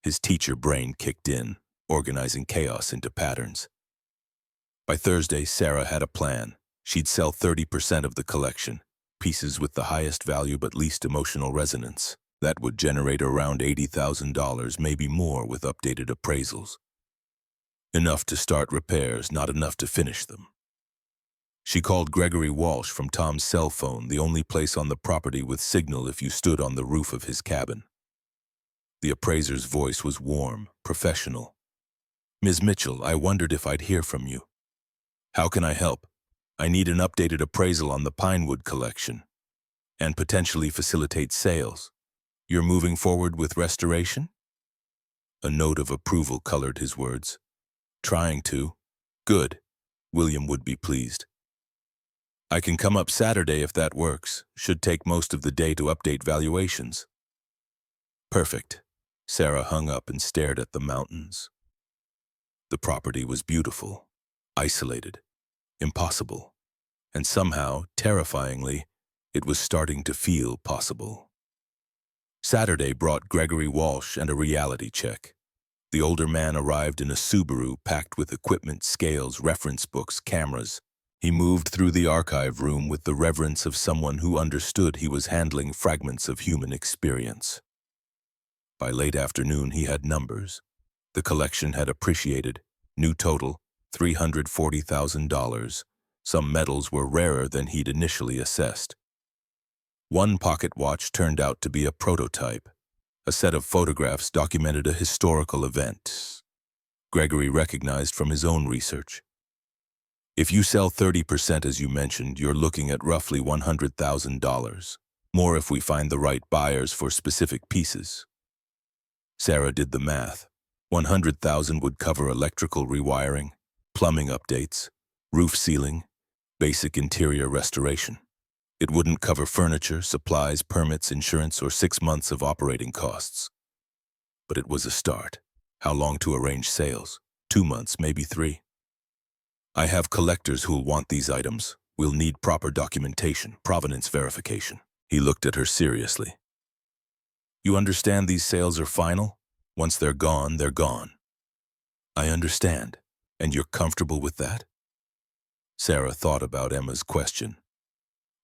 A: His teacher brain kicked in, organizing chaos into patterns. By Thursday, Sarah had a plan. She'd sell 30% of the collection, pieces with the highest value but least emotional resonance. That would generate around $80,000, maybe more with updated appraisals. Enough to start repairs, not enough to finish them. She called Gregory Walsh from Tom's cell phone, the only place on the property with signal if you stood on the roof of his cabin. The appraiser's voice was warm, professional. "Ms. Mitchell, I wondered if I'd hear from you. How can I help? I need an updated appraisal on the Pinewood collection and potentially facilitate sales. You're moving forward with restoration?" A note of approval colored his words. "Trying to. Good. William would be pleased. I can come up Saturday if that works. Should take most of the day to update valuations." Perfect. Sarah hung up and stared at the mountains. The property was beautiful, isolated, impossible, and somehow, terrifyingly, it was starting to feel possible. Saturday brought Gregory Walsh and a reality check. The older man arrived in a Subaru packed with equipment, scales, reference books, cameras. He moved through the archive room with the reverence of someone who understood he was handling fragments of human experience. By late afternoon, he had numbers. The collection had appreciated. New total, $340,000. Some metals were rarer than he'd initially assessed. One pocket watch turned out to be a prototype. A set of photographs documented a historical event Gregory recognized from his own research. If you sell 30% as you mentioned, you're looking at roughly $100,000. More if we find the right buyers for specific pieces. Sarah did the math. $100,000 would cover electrical rewiring, plumbing updates, roof sealing, basic interior restoration. It wouldn't cover furniture, supplies, permits, insurance, or 6 months of operating costs. But it was a start. How long to arrange sales? 2 months, maybe 3. I have collectors who'll want these items. We'll need proper documentation, provenance verification. He looked at her seriously. You understand these sales are final? Once they're gone, they're gone. I understand. And you're comfortable with that? Sarah thought about Emma's question.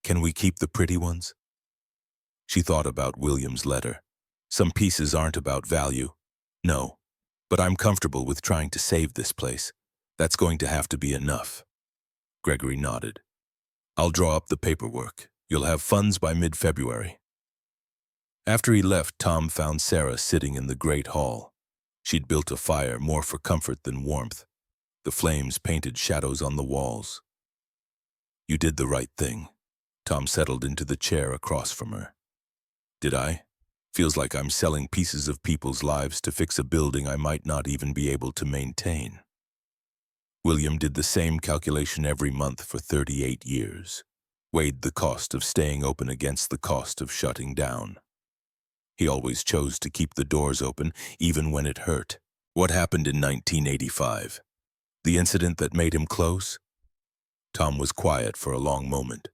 A: Can we keep the pretty ones? She thought about William's letter. Some pieces aren't about value. No, but I'm comfortable with trying to save this place. That's going to have to be enough. Gregory nodded. I'll draw up the paperwork. You'll have funds by mid-February. After he left, Tom found Sarah sitting in the great hall. She'd built a fire more for comfort than warmth. The flames painted shadows on the walls. You did the right thing. Tom settled into the chair across from her. Did I? Feels like I'm selling pieces of people's lives to fix a building I might not even be able to maintain. William did the same calculation every month for 38 years, weighed the cost of staying open against the cost of shutting down. He always chose to keep the doors open, even when it hurt. What happened in 1985? The incident that made him close? Tom was quiet for a long moment.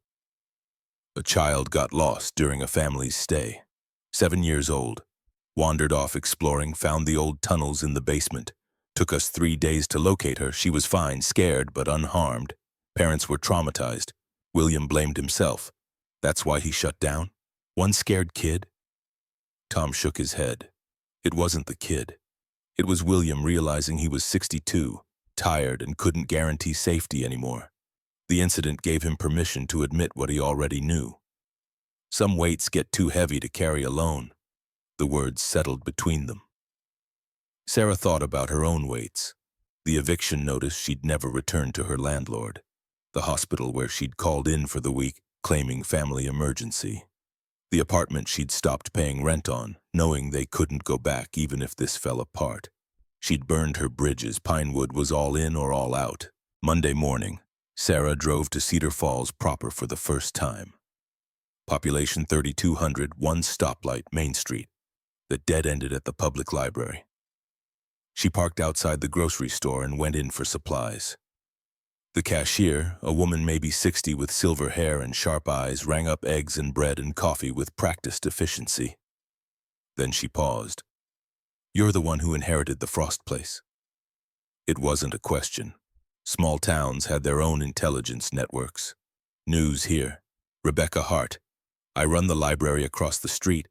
A: A child got lost during a family's stay. 7 years old. Wandered off exploring, found the old tunnels in the basement. Took us 3 days to locate her. She was fine, scared but unharmed. Parents were traumatized. William blamed himself. That's why he shut down? One scared kid? Tom shook his head. It wasn't the kid. It was William realizing he was 62, tired and couldn't guarantee safety anymore. The incident gave him permission to admit what he already knew. Some weights get too heavy to carry alone. The words settled between them. Sarah thought about her own weights. The eviction notice she'd never returned to her landlord. The hospital where she'd called in for the week, claiming family emergency. The apartment she'd stopped paying rent on, knowing they couldn't go back even if this fell apart. She'd burned her bridges. Pinewood was all in or all out. Monday morning, Sarah drove to Cedar Falls proper for the first time. Population 3,200, one stoplight, Main Street, that dead-ended at the public library. She parked outside the grocery store and went in for supplies. The cashier, a woman maybe 60 with silver hair and sharp eyes, rang up eggs and bread and coffee with practiced efficiency. Then she paused. You're the one who inherited the Frost place. It wasn't a question. Small towns had their own intelligence networks. News here. Rebecca Hart. I run the library across the street.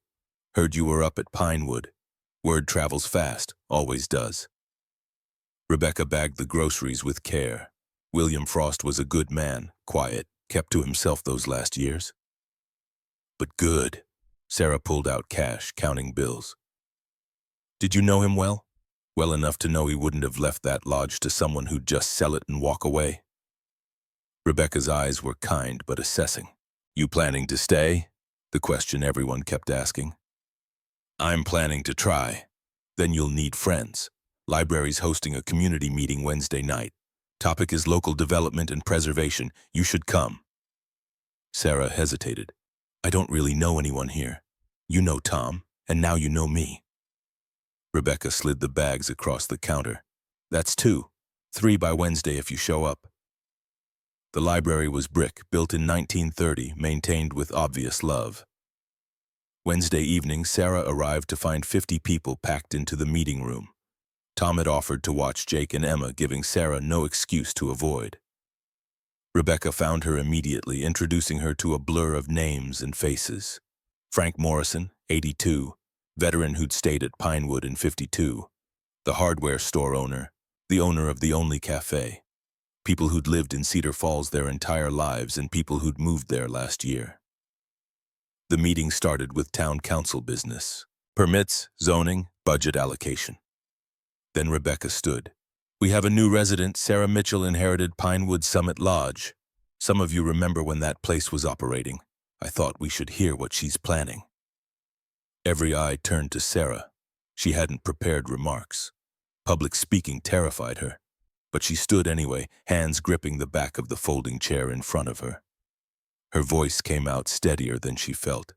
A: Heard you were up at Pinewood. Word travels fast, always does. Rebecca bagged the groceries with care. William Frost was a good man, quiet, kept to himself those last years. But good. Sarah pulled out cash, counting bills. Did you know him well? Well enough to know he wouldn't have left that lodge to someone who'd just sell it and walk away? Rebecca's eyes were kind but assessing. You planning to stay? The question everyone kept asking. I'm planning to try. Then you'll need friends. Library's hosting a community meeting Wednesday night. Topic is local development and preservation. You should come. Sarah hesitated. I don't really know anyone here. You know Tom, and now you know me. Rebecca slid the bags across the counter. That's 2. 3 by Wednesday if you show up. The library was brick, built in 1930, maintained with obvious love. Wednesday evening, Sarah arrived to find 50 people packed into the meeting room. Tom had offered to watch Jake and Emma, giving Sarah no excuse to avoid. Rebecca found her immediately, introducing her to a blur of names and faces. Frank Morrison, 82, veteran who'd stayed at Pinewood in 52, the hardware store owner, the owner of the only cafe, people who'd lived in Cedar Falls their entire lives and people who'd moved there last year. The meeting started with town council business, permits, zoning, budget allocation. Then Rebecca stood. We have a new resident. Sarah Mitchell inherited Pinewood Summit Lodge. Some of you remember when that place was operating. I thought we should hear what she's planning. Every eye turned to Sarah. She hadn't prepared remarks. Public speaking terrified her, but she stood anyway, hands gripping the back of the folding chair in front of her. Her voice came out steadier than she felt.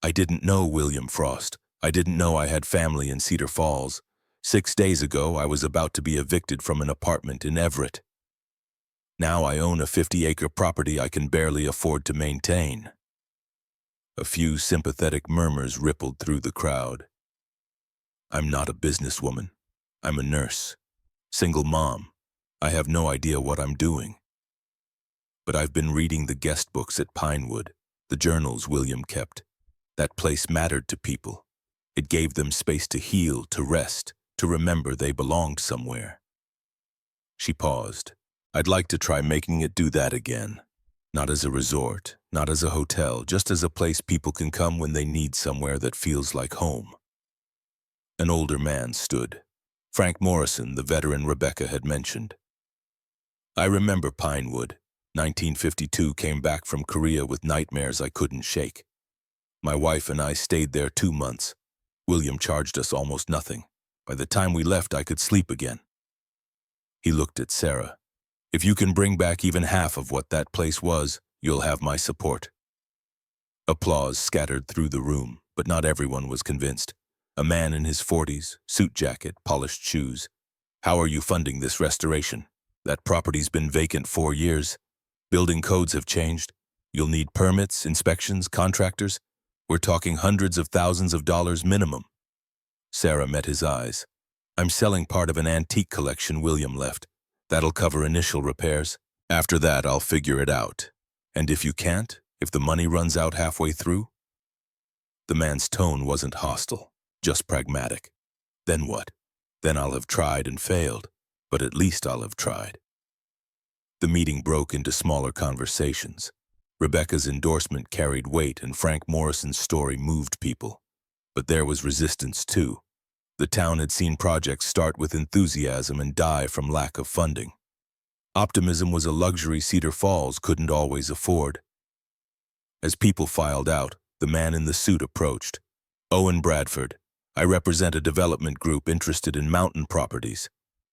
A: I didn't know William Frost. I didn't know I had family in Cedar Falls. 6 days ago, I was about to be evicted from an apartment in Everett. Now I own a 50-acre property I can barely afford to maintain. A few sympathetic murmurs rippled through the crowd. I'm not a businesswoman. I'm a nurse. Single mom. I have no idea what I'm doing. But I've been reading the guest books at Pinewood, the journals William kept. That place mattered to people. It gave them space to heal, to rest, to remember they belonged somewhere. She paused. I'd like to try making it do that again. Not as a resort, not as a hotel, just as a place people can come when they need somewhere that feels like home. An older man stood. Frank Morrison, the veteran Rebecca had mentioned. I remember Pinewood. 1952 came back from Korea with nightmares I couldn't shake. My wife and I stayed there 2 months. William charged us almost nothing. By the time we left, I could sleep again. He looked at Sarah. If you can bring back even half of what that place was, you'll have my support. Applause scattered through the room, but not everyone was convinced. A man in his 40s, suit jacket, polished shoes. How are you funding this restoration? That property's been vacant 4 years. Building codes have changed. You'll need permits, inspections, contractors. We're talking hundreds of thousands of dollars minimum. Sarah met his eyes. I'm selling part of an antique collection William left. That'll cover initial repairs. After that, I'll figure it out. And if you can't, if the money runs out halfway through? The man's tone wasn't hostile, just pragmatic. Then what? Then I'll have tried and failed, but at least I'll have tried. The meeting broke into smaller conversations. Rebecca's endorsement carried weight and Frank Morrison's story moved people. But there was resistance too. The town had seen projects start with enthusiasm and die from lack of funding. Optimism was a luxury Cedar Falls couldn't always afford. As people filed out, the man in the suit approached. Owen Bradford, I represent a development group interested in mountain properties.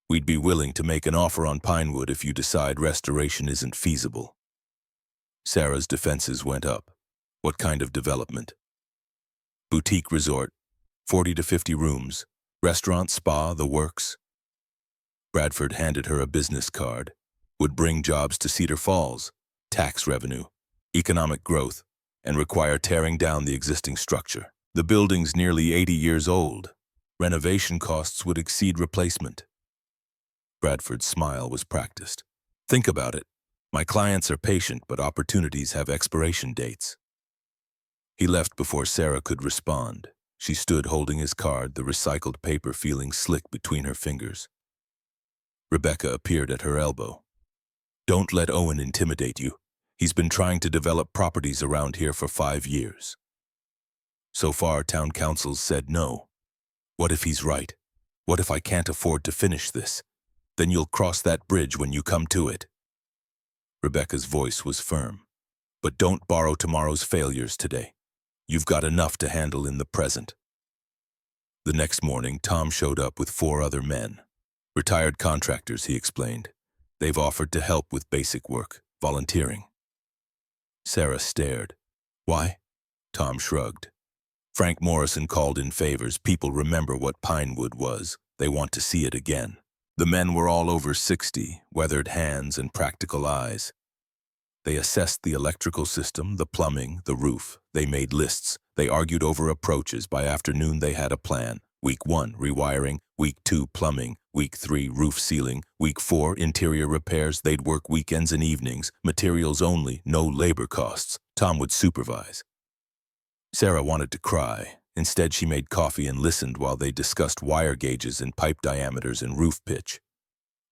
A: We'd be willing to make an offer on Pinewood if you decide restoration isn't feasible. Sarah's defenses went up. What kind of development? Boutique resort, 40 to 50 rooms, restaurant, spa, the works. Bradford handed her a business card. Would bring jobs to Cedar Falls, tax revenue, economic growth, and require tearing down the existing structure. The building's nearly 80 years old. Renovation costs would exceed replacement. Bradford's smile was practiced. Think about it. My clients are patient, but opportunities have expiration dates. He left before Sarah could respond. She stood holding his card, the recycled paper feeling slick between her fingers. Rebecca appeared at her elbow. Don't let Owen intimidate you. He's been trying to develop properties around here for 5 years. So far, town council's said no. What if he's right? What if I can't afford to finish this? Then you'll cross that bridge when you come to it. Rebecca's voice was firm. But don't borrow tomorrow's failures today. You've got enough to handle in the present. The next morning, Tom showed up with 4 other men. Retired contractors, he explained. They've offered to help with basic work, volunteering. Sarah stared. Why? Tom shrugged. Frank Morrison called in favors. People remember what Pinewood was. They want to see it again. The men were all over 60, weathered hands and practical eyes. They assessed the electrical system, the plumbing, the roof. They made lists. They argued over approaches. By afternoon, they had a plan. Week 1, rewiring. Week 2, plumbing. Week 3, roof sealing. Week 4, interior repairs. They'd work weekends and evenings. Materials only, no labor costs. Tom would supervise. Sarah wanted to cry. Instead, she made coffee and listened while they discussed wire gauges and pipe diameters and roof pitch.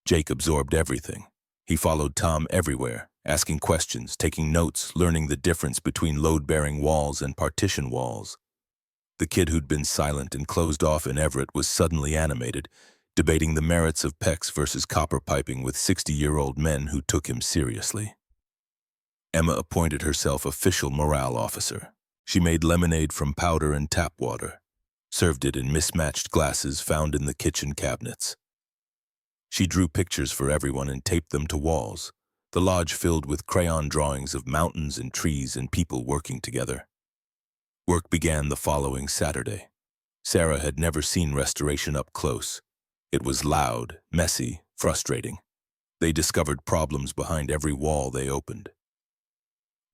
A: Jake absorbed everything. He followed Tom everywhere, asking questions, taking notes, learning the difference between load-bearing walls and partition walls. The kid who'd been silent and closed off in Everett was suddenly animated, debating the merits of PEX versus copper piping with 60-year-old men who took him seriously. Emma appointed herself official morale officer. She made lemonade from powder and tap water, served it in mismatched glasses found in the kitchen cabinets. She drew pictures for everyone and taped them to walls, the lodge filled with crayon drawings of mountains and trees and people working together. Work began the following Saturday. Sarah had never seen restoration up close. It was loud, messy, frustrating. They discovered problems behind every wall they opened.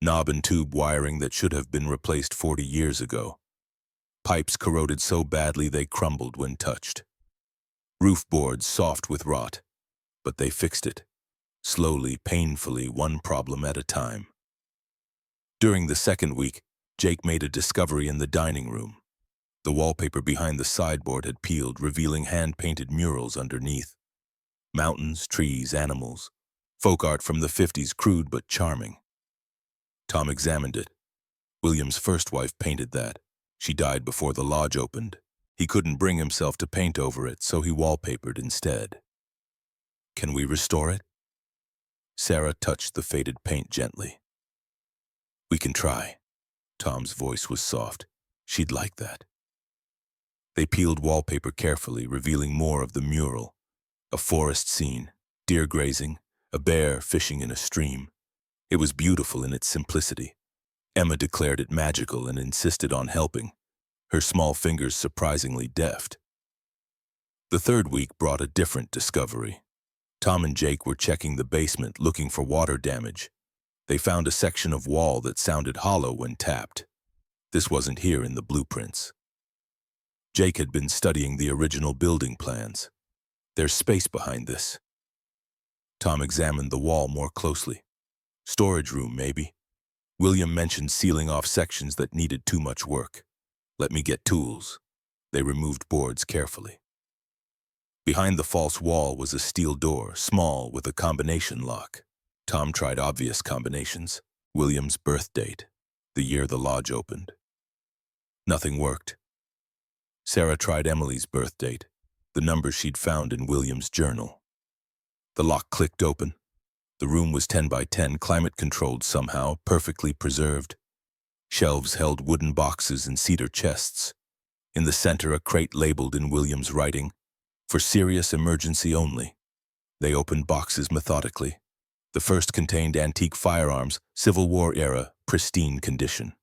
A: Knob and tube wiring that should have been replaced 40 years ago. Pipes corroded so badly they crumbled when touched. Roof boards soft with rot. But they fixed it. Slowly, painfully, one problem at a time. During the second week, Jake made a discovery in the dining room. The wallpaper behind the sideboard had peeled, revealing hand-painted murals underneath. Mountains, trees, animals. Folk art from the 50s, crude but charming. Tom examined it. William's first wife painted that. She died before the lodge opened. He couldn't bring himself to paint over it, so he wallpapered instead. Can we restore it? Sarah touched the faded paint gently. We can try. Tom's voice was soft. She'd like that. They peeled wallpaper carefully, revealing more of the mural. A forest scene, deer grazing, a bear fishing in a stream. It was beautiful in its simplicity. Emma declared it magical and insisted on helping, her small fingers surprisingly deft. The third week brought a different discovery. Tom and Jake were checking the basement, looking for water damage. They found a section of wall that sounded hollow when tapped. This wasn't here in the blueprints. Jake had been studying the original building plans. There's space behind this. Tom examined the wall more closely. Storage room, maybe. William mentioned sealing off sections that needed too much work. Let me get tools. They removed boards carefully. Behind the false wall was a steel door, small, with a combination lock. Tom tried obvious combinations. William's birth date, the year the lodge opened. Nothing worked. Sarah tried Emily's birth date, the number she'd found in William's journal. The lock clicked open. The room was 10 by 10, climate-controlled somehow, perfectly preserved. Shelves held wooden boxes and cedar chests. In the center, a crate labeled in William's writing, "For serious emergency only." They opened boxes methodically. The first contained antique firearms, Civil War era, pristine condition.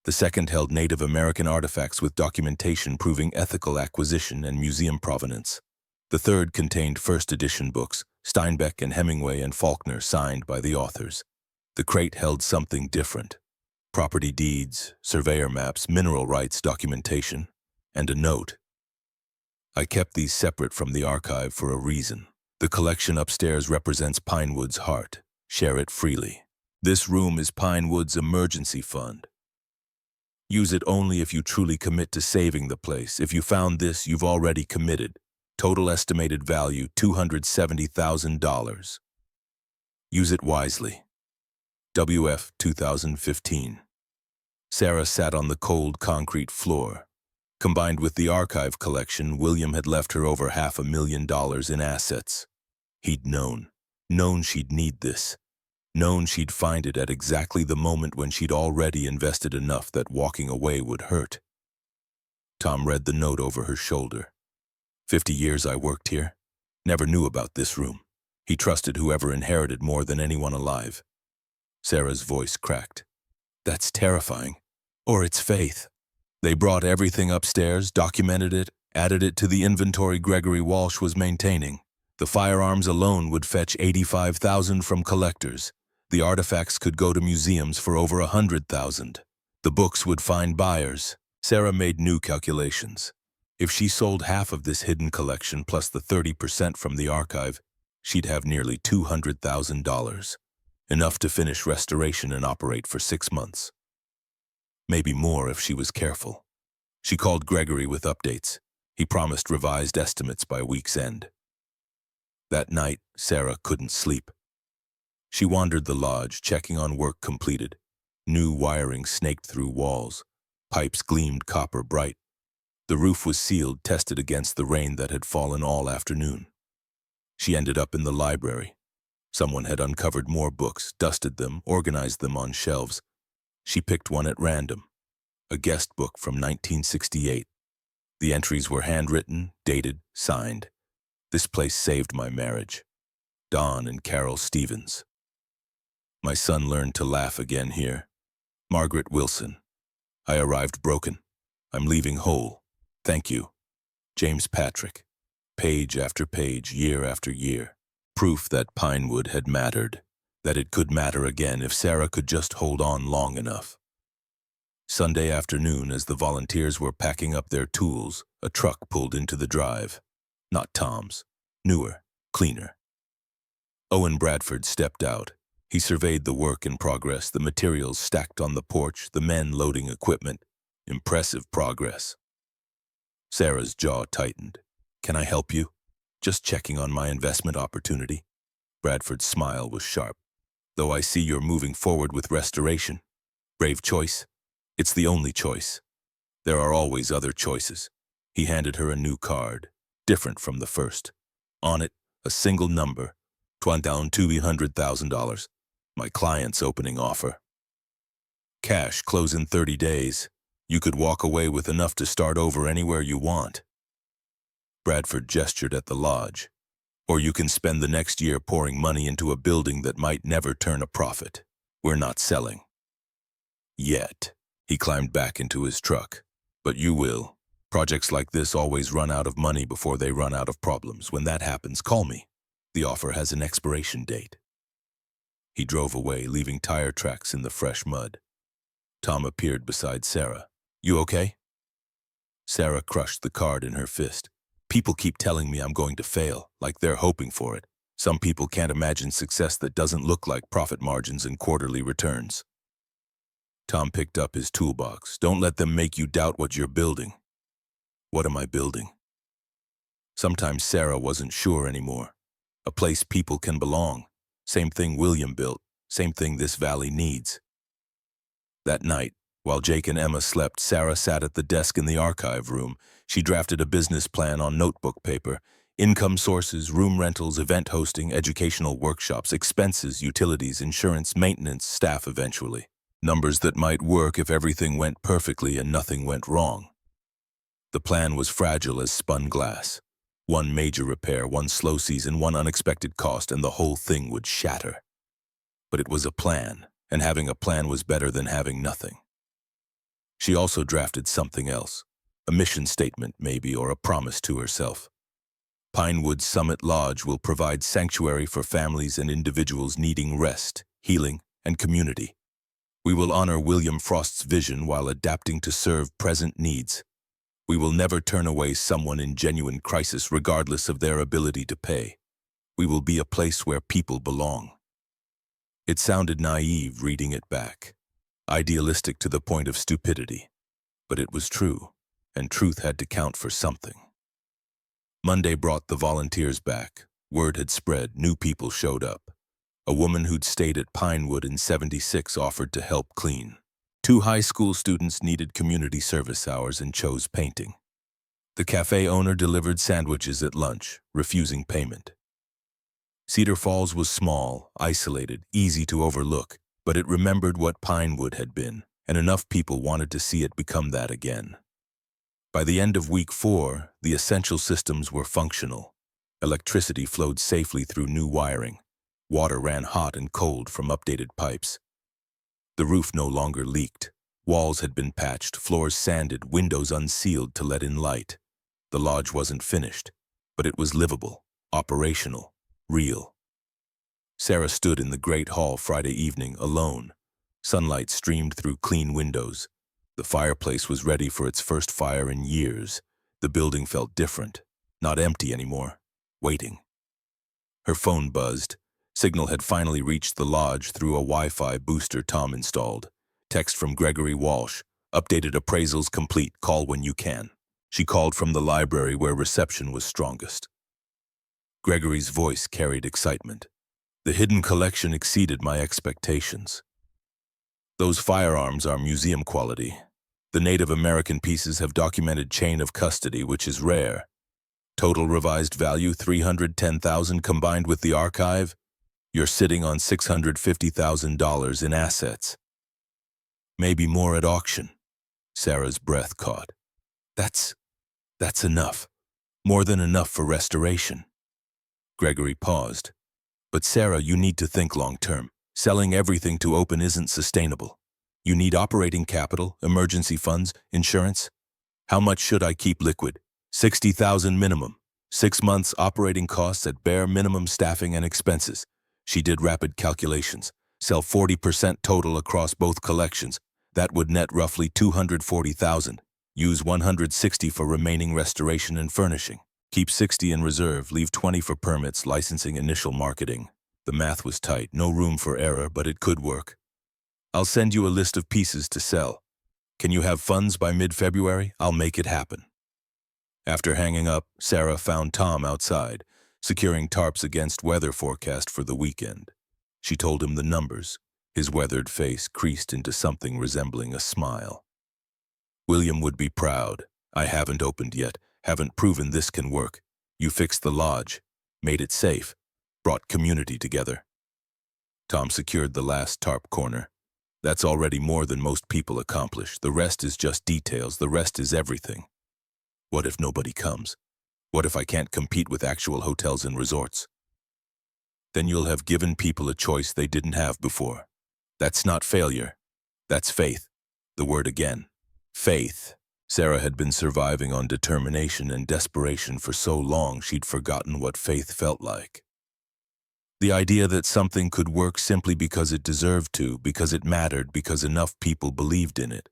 A: The second held Native American artifacts with documentation proving ethical acquisition and museum provenance. The third contained first edition books, Steinbeck and Hemingway and Faulkner, signed by the authors. The crate held something different. Property deeds, surveyor maps, mineral rights documentation, and a note. I kept these separate from the archive for a reason. The collection upstairs represents Pinewood's heart. Share it freely. This room is Pinewood's emergency fund. Use it only if you truly commit to saving the place. If you found this, you've already committed. Total estimated value, $270,000. Use it wisely. WF 2015. Sarah sat on the cold concrete floor. Combined with the archive collection, William had left her over $500,000 in assets. He'd known she'd need this. Known she'd find it at exactly the moment when she'd already invested enough that walking away would hurt. Tom read the note over her shoulder. 50 years I worked here. Never knew about this room. He trusted whoever inherited more than anyone alive. Sarah's voice cracked. That's terrifying. Or it's faith. They brought everything upstairs, documented it, added it to the inventory Gregory Walsh was maintaining. The firearms alone would fetch $85,000 from collectors. The artifacts could go to museums for over $100,000. The books would find buyers. Sarah made new calculations. If she sold half of this hidden collection plus the 30% from the archive, she'd have nearly $200,000. Enough to finish restoration and operate for 6 months. Maybe more if she was careful. She called Gregory with updates. He promised revised estimates by week's end. That night, Sarah couldn't sleep. She wandered the lodge, checking on work completed. New wiring snaked through walls. Pipes gleamed copper bright. The roof was sealed, tested against the rain that had fallen all afternoon. She ended up in the library. Someone had uncovered more books, dusted them, organized them on shelves. She picked one at random, a guest book from 1968. The entries were handwritten, dated, signed. This place saved my marriage. Don and Carol Stevens. My son learned to laugh again here. Margaret Wilson. I arrived broken. I'm leaving whole. Thank you. James Patrick. Page after page, year after year. Proof that Pinewood had mattered. That it could matter again if Sarah could just hold on long enough. Sunday afternoon, as the volunteers were packing up their tools, a truck pulled into the drive. Not Tom's. Newer, cleaner. Owen Bradford stepped out. He surveyed the work in progress, the materials stacked on the porch, the men loading equipment. Impressive progress. Sarah's jaw tightened. Can I help you? Just checking on my investment opportunity. Bradford's smile was sharp. Though I see you're moving forward with restoration. Brave choice. It's the only choice. There are always other choices. He handed her a new card, different from the first. On it, a single number, $200,000. My client's opening offer. Cash close in 30 days. You could walk away with enough to start over anywhere you want. Bradford gestured at the lodge. Or you can spend the next year pouring money into a building that might never turn a profit. We're not selling. Yet. He climbed back into his truck. But you will. Projects like this always run out of money before they run out of problems. When that happens, call me. The offer has an expiration date. He drove away, leaving tire tracks in the fresh mud. Tom appeared beside Sarah. You okay? Sarah crushed the card in her fist. People keep telling me I'm going to fail, like they're hoping for it. Some people can't imagine success that doesn't look like profit margins and quarterly returns. Tom picked up his toolbox. Don't let them make you doubt what you're building. What am I building? Sometimes Sarah wasn't sure anymore. A place people can belong. Same thing William built. Same thing this valley needs. That night, while Jake and Emma slept, Sarah sat at the desk in the archive room. She drafted a business plan on notebook paper. Income sources, room rentals, event hosting, educational workshops, expenses, utilities, insurance, maintenance, staff eventually. Numbers that might work if everything went perfectly and nothing went wrong. The plan was fragile as spun glass. One major repair, one slow season, one unexpected cost, and the whole thing would shatter. But it was a plan, and having a plan was better than having nothing. She also drafted something else. A mission statement, maybe, or a promise to herself. Pinewood Summit Lodge will provide sanctuary for families and individuals needing rest, healing, and community. We will honor William Frost's vision while adapting to serve present needs. We will never turn away someone in genuine crisis regardless of their ability to pay. We will be a place where people belong. It sounded naive reading it back, idealistic to the point of stupidity, but it was true, and truth had to count for something. Monday brought the volunteers back. Word had spread, new people showed up. A woman who'd stayed at Pinewood in '76 offered to help clean. 2 high school students needed community service hours and chose painting. The cafe owner delivered sandwiches at lunch, refusing payment. Cedar Falls was small, isolated, easy to overlook, but it remembered what Pinewood had been, and enough people wanted to see it become that again. By the end of week 4, the essential systems were functional. Electricity flowed safely through new wiring. Water ran hot and cold from updated pipes. The roof no longer leaked. Walls had been patched, floors sanded, windows unsealed to let in light. The lodge wasn't finished, but it was livable, operational, real. Sarah stood in the great hall Friday evening, alone. Sunlight streamed through clean windows. The fireplace was ready for its first fire in years. The building felt different, not empty anymore, waiting. Her phone buzzed. Signal had finally reached the lodge through a Wi-Fi booster Tom installed. Text from Gregory Walsh. Updated appraisals complete. Call when you can. She called from the library where reception was strongest. Gregory's voice carried excitement. The hidden collection exceeded my expectations. Those firearms are museum quality. The Native American pieces have documented chain of custody, which is rare. Total revised value $310,000 combined with the archive. You're sitting on $650,000 in assets. Maybe more at auction. Sarah's breath caught. That's enough. More than enough for restoration. Gregory paused. But Sarah, you need to think long-term. Selling everything to open isn't sustainable. You need operating capital, emergency funds, insurance. How much should I keep liquid? $60,000 minimum. 6 months operating costs at bare minimum staffing and expenses. She did rapid calculations. Sell 40% total across both collections. That would net roughly $240,000. Use $160 for remaining restoration and furnishing. Keep $60 in reserve, leave $20 for permits, licensing, initial marketing. The math was tight, no room for error, but it could work. I'll send you a list of pieces to sell. Can you have funds by mid-February? I'll make it happen. After hanging up, Sarah found Tom outside, securing tarps against weather forecast for the weekend. She told him the numbers. His weathered face creased into something resembling a smile. William would be proud. I haven't opened yet, haven't proven this can work. You fixed the lodge, made it safe, brought community together. Tom secured the last tarp corner. That's already more than most people accomplish. The rest is just details. The rest is everything. What if nobody comes? What if I can't compete with actual hotels and resorts? Then you'll have given people a choice they didn't have before. That's not failure. That's faith. The word again. Faith. Sarah had been surviving on determination and desperation for so long she'd forgotten what faith felt like. The idea that something could work simply because it deserved to, because it mattered, because enough people believed in it.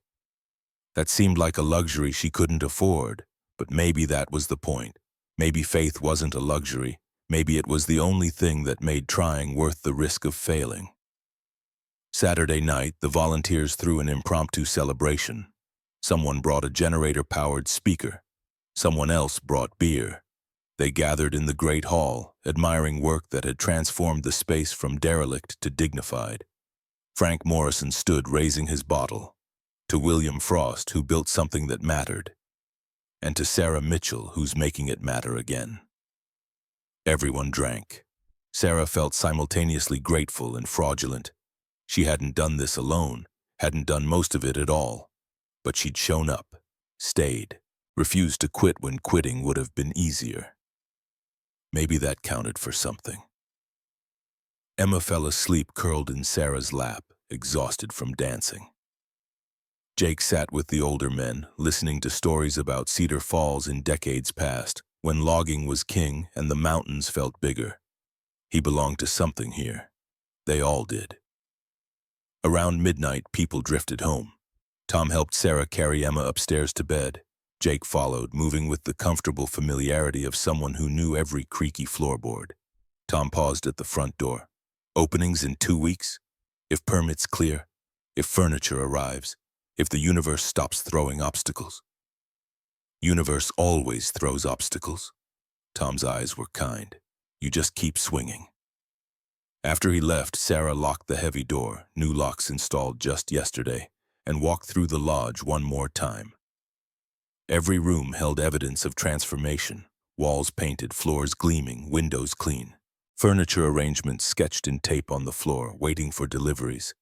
A: That seemed like a luxury she couldn't afford, but maybe that was the point. Maybe faith wasn't a luxury. Maybe it was the only thing that made trying worth the risk of failing. Saturday night, the volunteers threw an impromptu celebration. Someone brought a generator-powered speaker. Someone else brought beer. They gathered in the great hall, admiring work that had transformed the space from derelict to dignified. Frank Morrison stood raising his bottle. To William Frost, who built something that mattered. And to Sarah Mitchell, who's making it matter again. Everyone drank. Sarah felt simultaneously grateful and fraudulent. She hadn't done this alone, hadn't done most of it at all. But she'd shown up, stayed, refused to quit when quitting would have been easier. Maybe that counted for something. Emma fell asleep curled in Sarah's lap, exhausted from dancing. Jake sat with the older men, listening to stories about Cedar Falls in decades past, when logging was king and the mountains felt bigger. He belonged to something here. They all did. Around midnight, people drifted home. Tom helped Sarah carry Emma upstairs to bed. Jake followed, moving with the comfortable familiarity of someone who knew every creaky floorboard. Tom paused at the front door. Openings in 2 weeks? If permits clear? If furniture arrives? If the universe stops throwing obstacles? Universe always throws obstacles. Tom's eyes were kind. You just keep swinging. After he left, Sarah locked the heavy door, new locks installed just yesterday, and walked through the lodge one more time. Every room held evidence of transformation, walls painted, floors gleaming, windows clean. Furniture arrangements sketched in tape on the floor, waiting for deliveries.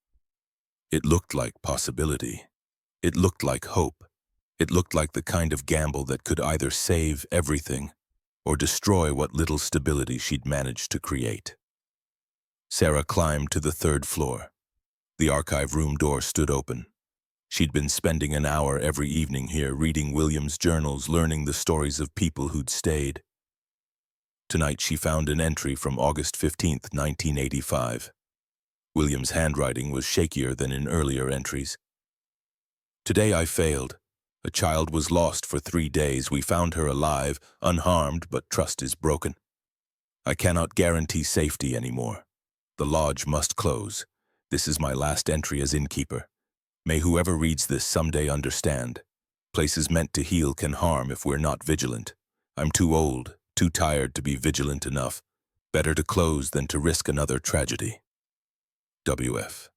A: It looked like possibility. It looked like hope. It looked like the kind of gamble that could either save everything or destroy what little stability she'd managed to create. Sarah climbed to the 3rd floor. The archive room door stood open. She'd been spending an hour every evening here, reading William's journals, learning the stories of people who'd stayed. Tonight she found an entry from August 15, 1985. William's handwriting was shakier than in earlier entries. Today I failed. A child was lost for 3 days. We found her alive, unharmed, but trust is broken. I cannot guarantee safety anymore. The lodge must close. This is my last entry as innkeeper. May whoever reads this someday understand. Places meant to heal can harm if we're not vigilant. I'm too old, too tired to be vigilant enough. Better to close than to risk another tragedy. W.F.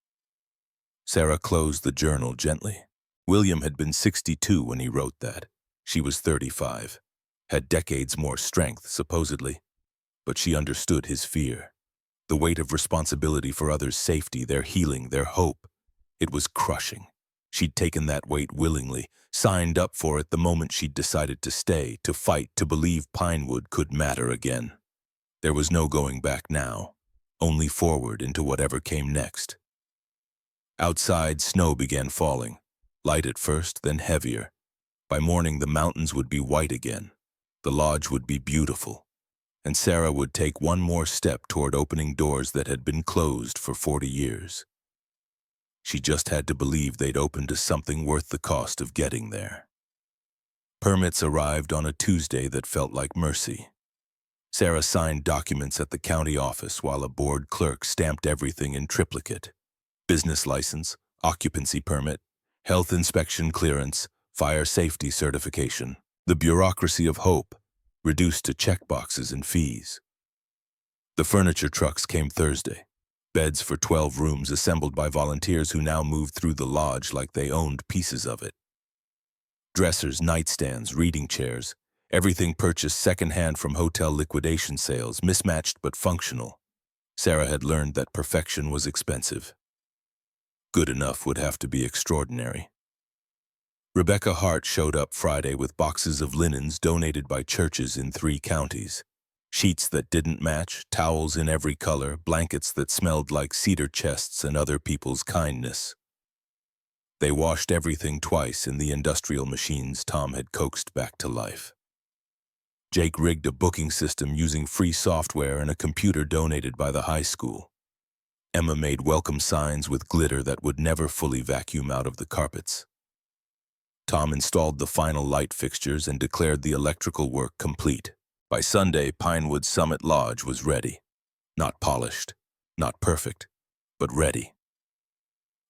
A: Sarah closed the journal gently. William had been 62 when he wrote that. She was 35. Had decades more strength, supposedly. But she understood his fear. The weight of responsibility for others' safety, their healing, their hope. It was crushing. She'd taken that weight willingly, signed up for it the moment she'd decided to stay, to fight, to believe Pinewood could matter again. There was no going back now, only forward into whatever came next. Outside, snow began falling, light at first, then heavier. By morning, the mountains would be white again. The lodge would be beautiful. And Sarah would take one more step toward opening doors that had been closed for 40 years. She just had to believe they'd open to something worth the cost of getting there. Permits arrived on a Tuesday that felt like mercy. Sarah signed documents at the county office while a board clerk stamped everything in triplicate. Business license, occupancy permit, health inspection clearance, fire safety certification. The bureaucracy of hope, reduced to checkboxes and fees. The furniture trucks came Thursday. Beds for 12 rooms assembled by volunteers who now moved through the lodge like they owned pieces of it. Dressers, nightstands, reading chairs, everything purchased secondhand from hotel liquidation sales, mismatched but functional. Sarah had learned that perfection was expensive. Good enough would have to be extraordinary. Rebecca Hart showed up Friday with boxes of linens donated by churches in 3 counties. Sheets that didn't match, towels in every color, blankets that smelled like cedar chests and other people's kindness. They washed everything twice in the industrial machines Tom had coaxed back to life. Jake rigged a booking system using free software and a computer donated by the high school. Emma made welcome signs with glitter that would never fully vacuum out of the carpets. Tom installed the final light fixtures and declared the electrical work complete. By Sunday, Pinewood Summit Lodge was ready. Not polished, not perfect, but ready.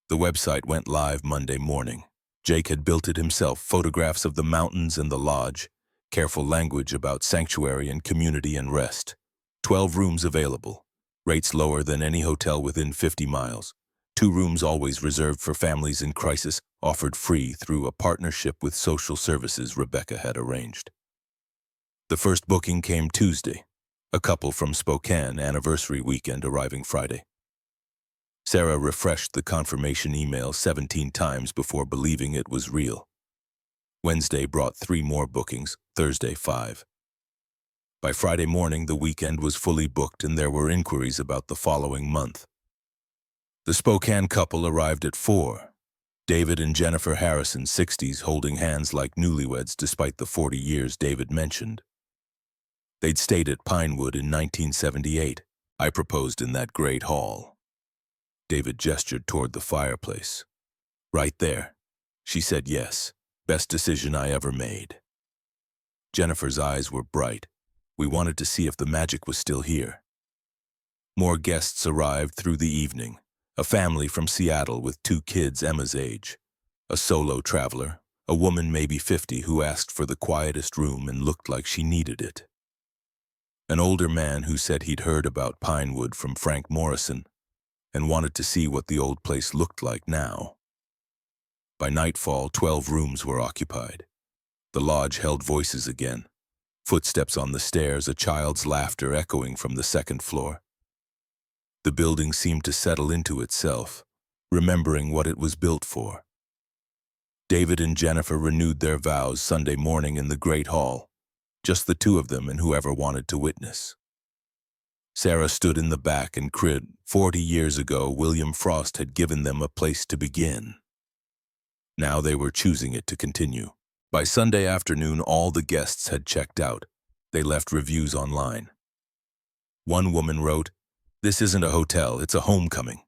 A: The website went live Monday morning. Jake had built it himself, photographs of the mountains and the lodge, careful language about sanctuary and community and rest. 12 rooms available, rates lower than any hotel within 50 miles. 2 rooms always reserved for families in crisis, offered free through a partnership with social services Rebecca had arranged. The first booking came Tuesday, a couple from Spokane, anniversary weekend arriving Friday. Sarah refreshed the confirmation email 17 times before believing it was real. Wednesday brought 3 more bookings, Thursday 5. By Friday morning, the weekend was fully booked and there were inquiries about the following month. The Spokane couple arrived at 4. David and Jennifer Harrison, 60s, holding hands like newlyweds despite the 40 years David mentioned. They'd stayed at Pinewood in 1978. I proposed in that great hall. David gestured toward the fireplace. Right there. She said yes. Best decision I ever made. Jennifer's eyes were bright. We wanted to see if the magic was still here. More guests arrived through the evening. A family from Seattle with 2 kids Emma's age. A solo traveler, a woman maybe 50 who asked for the quietest room and looked like she needed it. An older man who said he'd heard about Pinewood from Frank Morrison and wanted to see what the old place looked like now. By nightfall, 12 rooms were occupied. The lodge held voices again. Footsteps on the stairs, a child's laughter echoing from the 2nd floor. The building seemed to settle into itself, remembering what it was built for. David and Jennifer renewed their vows Sunday morning in the Great Hall, just the 2 of them and whoever wanted to witness. Sarah stood in the back and cried. 40 years ago, William Frost had given them a place to begin. Now they were choosing it to continue. By Sunday afternoon, all the guests had checked out. They left reviews online. One woman wrote, "This isn't a hotel, it's a homecoming."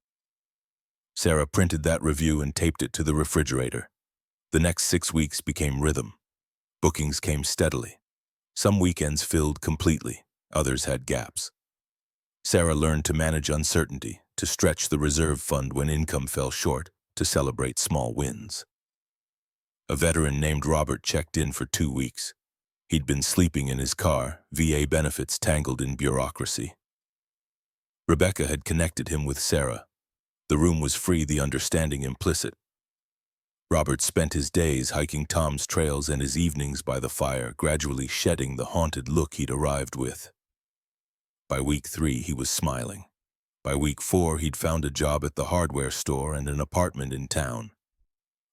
A: Sarah printed that review and taped it to the refrigerator. The next 6 weeks became rhythm. Bookings came steadily. Some weekends filled completely, others had gaps. Sarah learned to manage uncertainty, to stretch the reserve fund when income fell short, to celebrate small wins. A veteran named Robert checked in for 2 weeks. He'd been sleeping in his car, VA benefits tangled in bureaucracy. Rebecca had connected him with Sarah. The room was free, the understanding implicit. Robert spent his days hiking Tom's trails and his evenings by the fire, gradually shedding the haunted look he'd arrived with. By week 3, he was smiling. By week 4, he'd found a job at the hardware store and an apartment in town.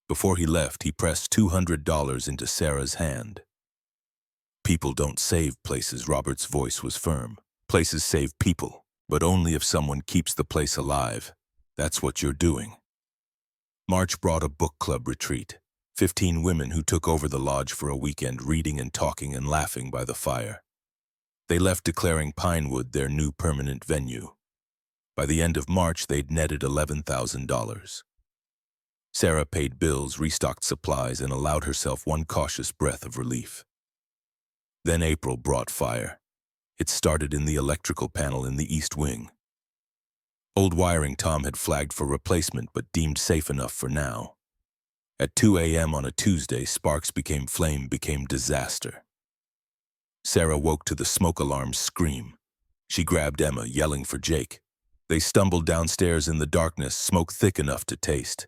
A: Before he left, he pressed $200 into Sarah's hand. "People don't save places," Robert's voice was firm. "Places save people, but only if someone keeps the place alive. That's what you're doing." March brought a book club retreat. 15 women who took over the lodge for a weekend, reading and talking and laughing by the fire. They left declaring Pinewood their new permanent venue. By the end of March, they'd netted $11,000. Sarah paid bills, restocked supplies, and allowed herself one cautious breath of relief. Then April brought fire. It started in the electrical panel in the east wing. Old wiring Tom had flagged for replacement but deemed safe enough for now. At 2 a.m. on a Tuesday, sparks became flame, became disaster. Sarah woke to the smoke alarm's scream. She grabbed Emma, yelling for Jake. They stumbled downstairs in the darkness, smoke thick enough to taste.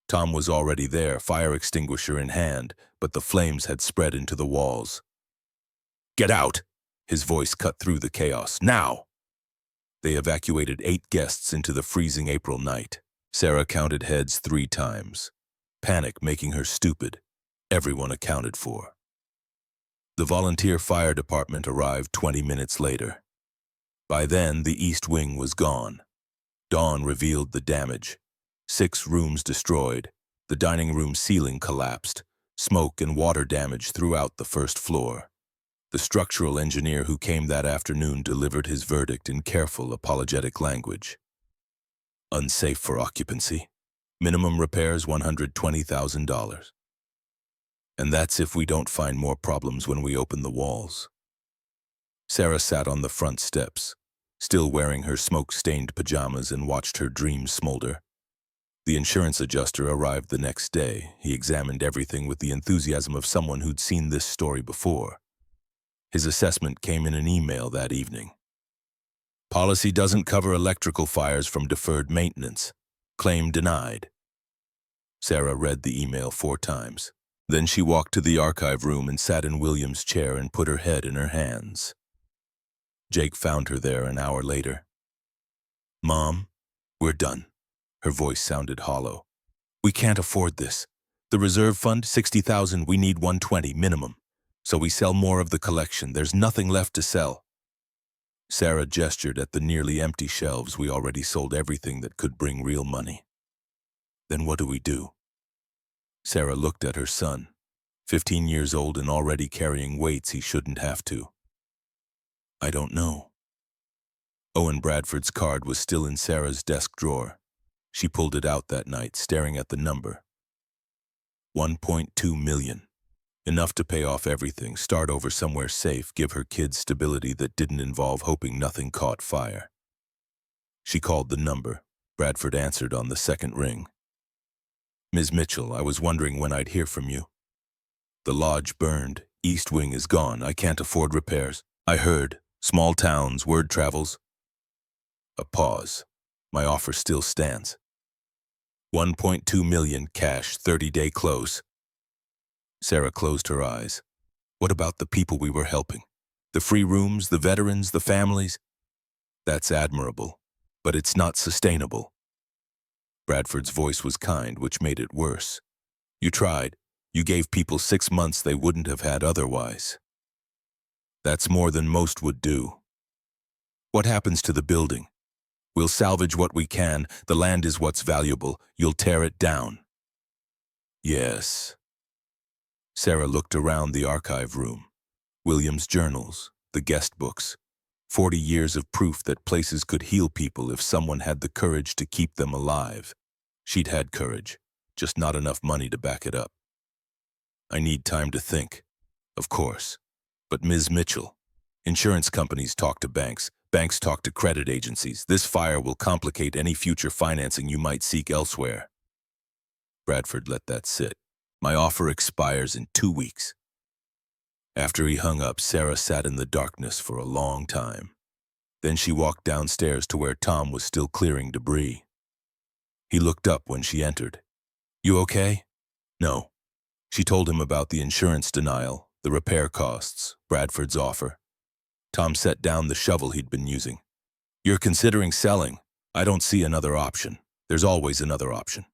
A: Tom was already there, fire extinguisher in hand, but the flames had spread into the walls. "Get out!" His voice cut through the chaos. "Now!" They evacuated 8 guests into the freezing April night. Sarah counted heads 3 times. Panic making her stupid. Everyone accounted for. The volunteer fire department arrived 20 minutes later. By then, the east wing was gone. Dawn revealed the damage. 6 rooms destroyed. The dining room ceiling collapsed. Smoke and water damage throughout the 1st floor. The structural engineer who came that afternoon delivered his verdict in careful, apologetic language. Unsafe for occupancy. Minimum repairs $120,000. And that's if we don't find more problems when we open the walls. Sarah sat on the front steps, still wearing her smoke-stained pajamas, and watched her dreams smolder. The insurance adjuster arrived the next day. He examined everything with the enthusiasm of someone who'd seen this story before. His assessment came in an email that evening. "Policy doesn't cover electrical fires from deferred maintenance. Claim denied." Sarah read the email 4 times. Then she walked to the archive room and sat in William's chair and put her head in her hands. Jake found her there an hour later. "Mom, we're done." Her voice sounded hollow. "We can't afford this. The reserve fund, $60,000, we need $120 minimum. So we sell more of the collection. There's nothing left to sell." Sarah gestured at the nearly empty shelves. "We already sold everything that could bring real money." "Then what do we do?" Sarah looked at her son, 15 years old and already carrying weights he shouldn't have to. "I don't know." Owen Bradford's card was still in Sarah's desk drawer. She pulled it out that night, staring at the number. 1.2 million. Enough to pay off everything, start over somewhere safe, give her kids stability that didn't involve hoping nothing caught fire. She called the number. Bradford answered on the second ring. Ms. Mitchell, I was wondering when I'd hear from you. The lodge burned. East wing is gone. I can't afford repairs. I heard. Small towns, word travels. A pause. My offer still stands. 1.2 million cash, 30-day close. Sarah closed her eyes. What about the people we were helping? The free rooms, the veterans, the families? That's admirable, but it's not sustainable. Bradford's voice was kind, which made it worse. You tried. You gave people 6 months they wouldn't have had otherwise. That's more than most would do. What happens to the building? We'll salvage what we can. The land is what's valuable. You'll tear it down. Yes. Sarah looked around the archive room. William's journals, the guest books, 40 years of proof that places could heal people if someone had the courage to keep them alive. She'd had courage, just not enough money to back it up. I need time to think, of course. But Ms. Mitchell, insurance companies talk to banks, banks talk to credit agencies. This fire will complicate any future financing you might seek elsewhere. Bradford let that sit. My offer expires in 2 weeks. After he hung up, Sarah sat in the darkness for a long time. Then she walked downstairs to where Tom was still clearing debris. He looked up when she entered. You okay? No. She told him about the insurance denial, the repair costs, Bradford's offer. Tom set down the shovel he'd been using. You're considering selling. I don't see another option. There's always another option.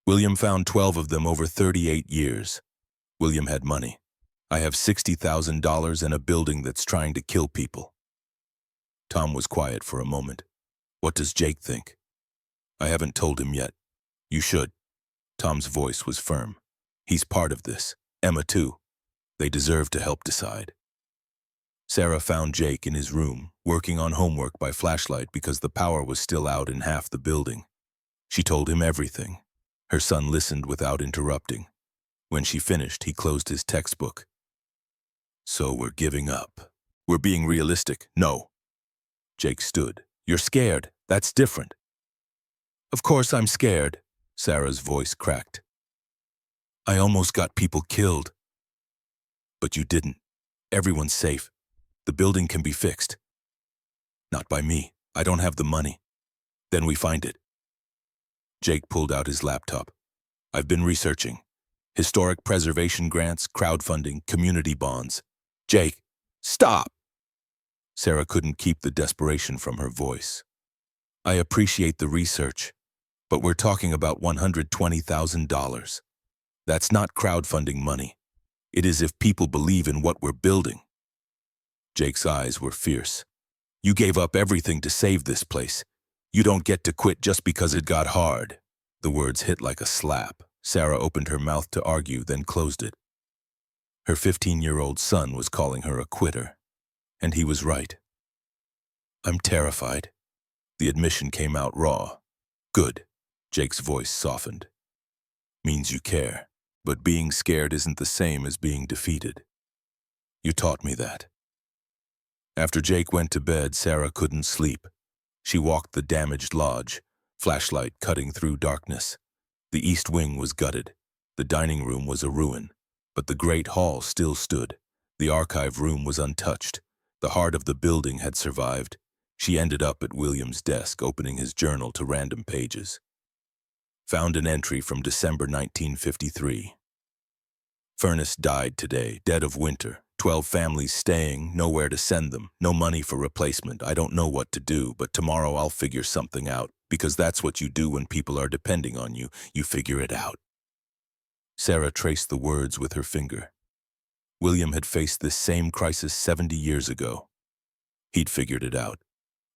A: William found 12 of them over 38 years. William had money. I have $60,000 and a building that's trying to kill people. Tom was quiet for a moment. What does Jake think? I haven't told him yet. You should. Tom's voice was firm. He's part of this. Emma too. They deserve to help decide. Sarah found Jake in his room, working on homework by flashlight because the power was still out in half the building. She told him everything. Her son listened without interrupting. When she finished, he closed his textbook. So we're giving up. We're being realistic. No. Jake stood. You're scared. That's different. Of course I'm scared. Sarah's voice cracked. I almost got people killed. But you didn't. Everyone's safe. The building can be fixed. Not by me. I don't have the money. Then we find it. Jake pulled out his laptop. I've been researching. Historic preservation grants, crowdfunding, community bonds. Jake, stop! Sarah couldn't keep the desperation from her voice. I appreciate the research, but we're talking about $120,000. That's not crowdfunding money. It is if people believe in what we're building. Jake's eyes were fierce. You gave up everything to save this place. You don't get to quit just because it got hard. The words hit like a slap. Sarah opened her mouth to argue, then closed it. Her 15-year-old son was calling her a quitter, and he was right. I'm terrified. The admission came out raw. Good. Jake's voice softened. Means you care, but being scared isn't the same as being defeated. You taught me that. After Jake went to bed, Sarah couldn't sleep. She walked the damaged lodge, flashlight cutting through darkness. The east wing was gutted. The dining room was a ruin, but the great hall still stood. The archive room was untouched. The heart of the building had survived. She ended up at William's desk, opening his journal to random pages. Found an entry from December 1953. Furnace died today, dead of winter. 12 families staying, nowhere to send them, no money for replacement. I don't know what to do, but tomorrow I'll figure something out, because that's what you do when people are depending on you. You figure it out. Sarah traced the words with her finger. William had faced this same crisis 70 years ago. He'd figured it out.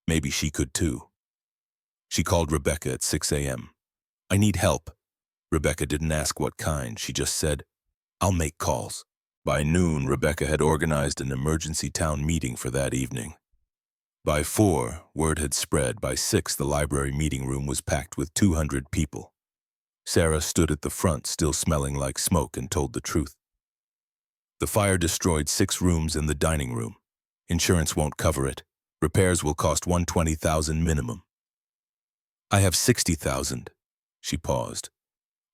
A: Maybe she could too. She called Rebecca at 6 a.m. I need help. Rebecca didn't ask what kind. She just said, I'll make calls. By noon, Rebecca had organized an emergency town meeting for that evening. By 4, word had spread. By 6, the library meeting room was packed with 200 people. Sarah stood at the front, still smelling like smoke, and told the truth. The fire destroyed 6 rooms in the dining room. Insurance won't cover it. Repairs will cost $120,000 minimum. I have $60,000. She paused.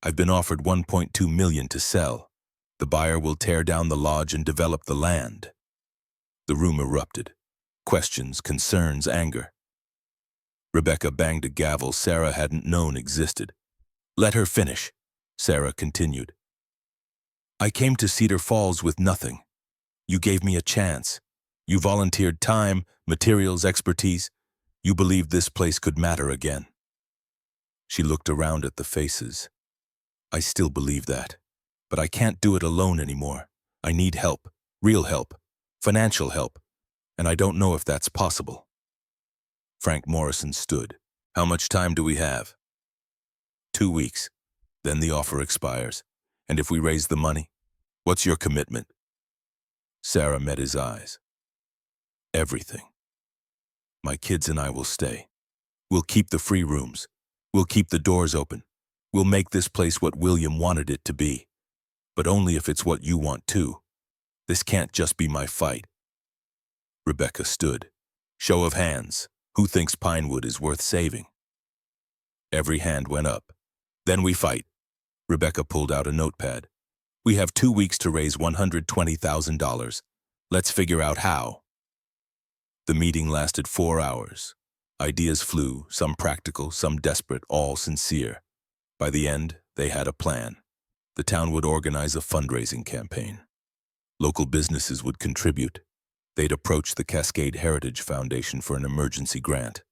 A: I've been offered $1.2 million to sell. The buyer will tear down the lodge and develop the land. The room erupted. Questions, concerns, anger. Rebecca banged a gavel Sarah hadn't known existed. Let her finish, Sarah continued. I came to Cedar Falls with nothing. You gave me a chance. You volunteered time, materials, expertise. You believed this place could matter again. She looked around at the faces. I still believe that, but I can't do it alone anymore. I need help, real help, financial help, and I don't know if that's possible. Frank Morrison stood. How much time do we have? 2 weeks. Then the offer expires. And if we raise the money, what's your commitment? Sarah met his eyes. Everything. My kids and I will stay. We'll keep the free rooms. We'll keep the doors open. We'll make this place what William wanted it to be. But only if it's what you want too. This can't just be my fight. Rebecca stood. Show of hands. Who thinks Pinewood is worth saving? Every hand went up. Then we fight. Rebecca pulled out a notepad. We have 2 weeks to raise $120,000. Let's figure out how. The meeting lasted 4 hours. Ideas flew, some practical, some desperate, all sincere. By the end, they had a plan. The town would organize a fundraising campaign. Local businesses would contribute. They'd approach the Cascade Heritage Foundation for an emergency grant.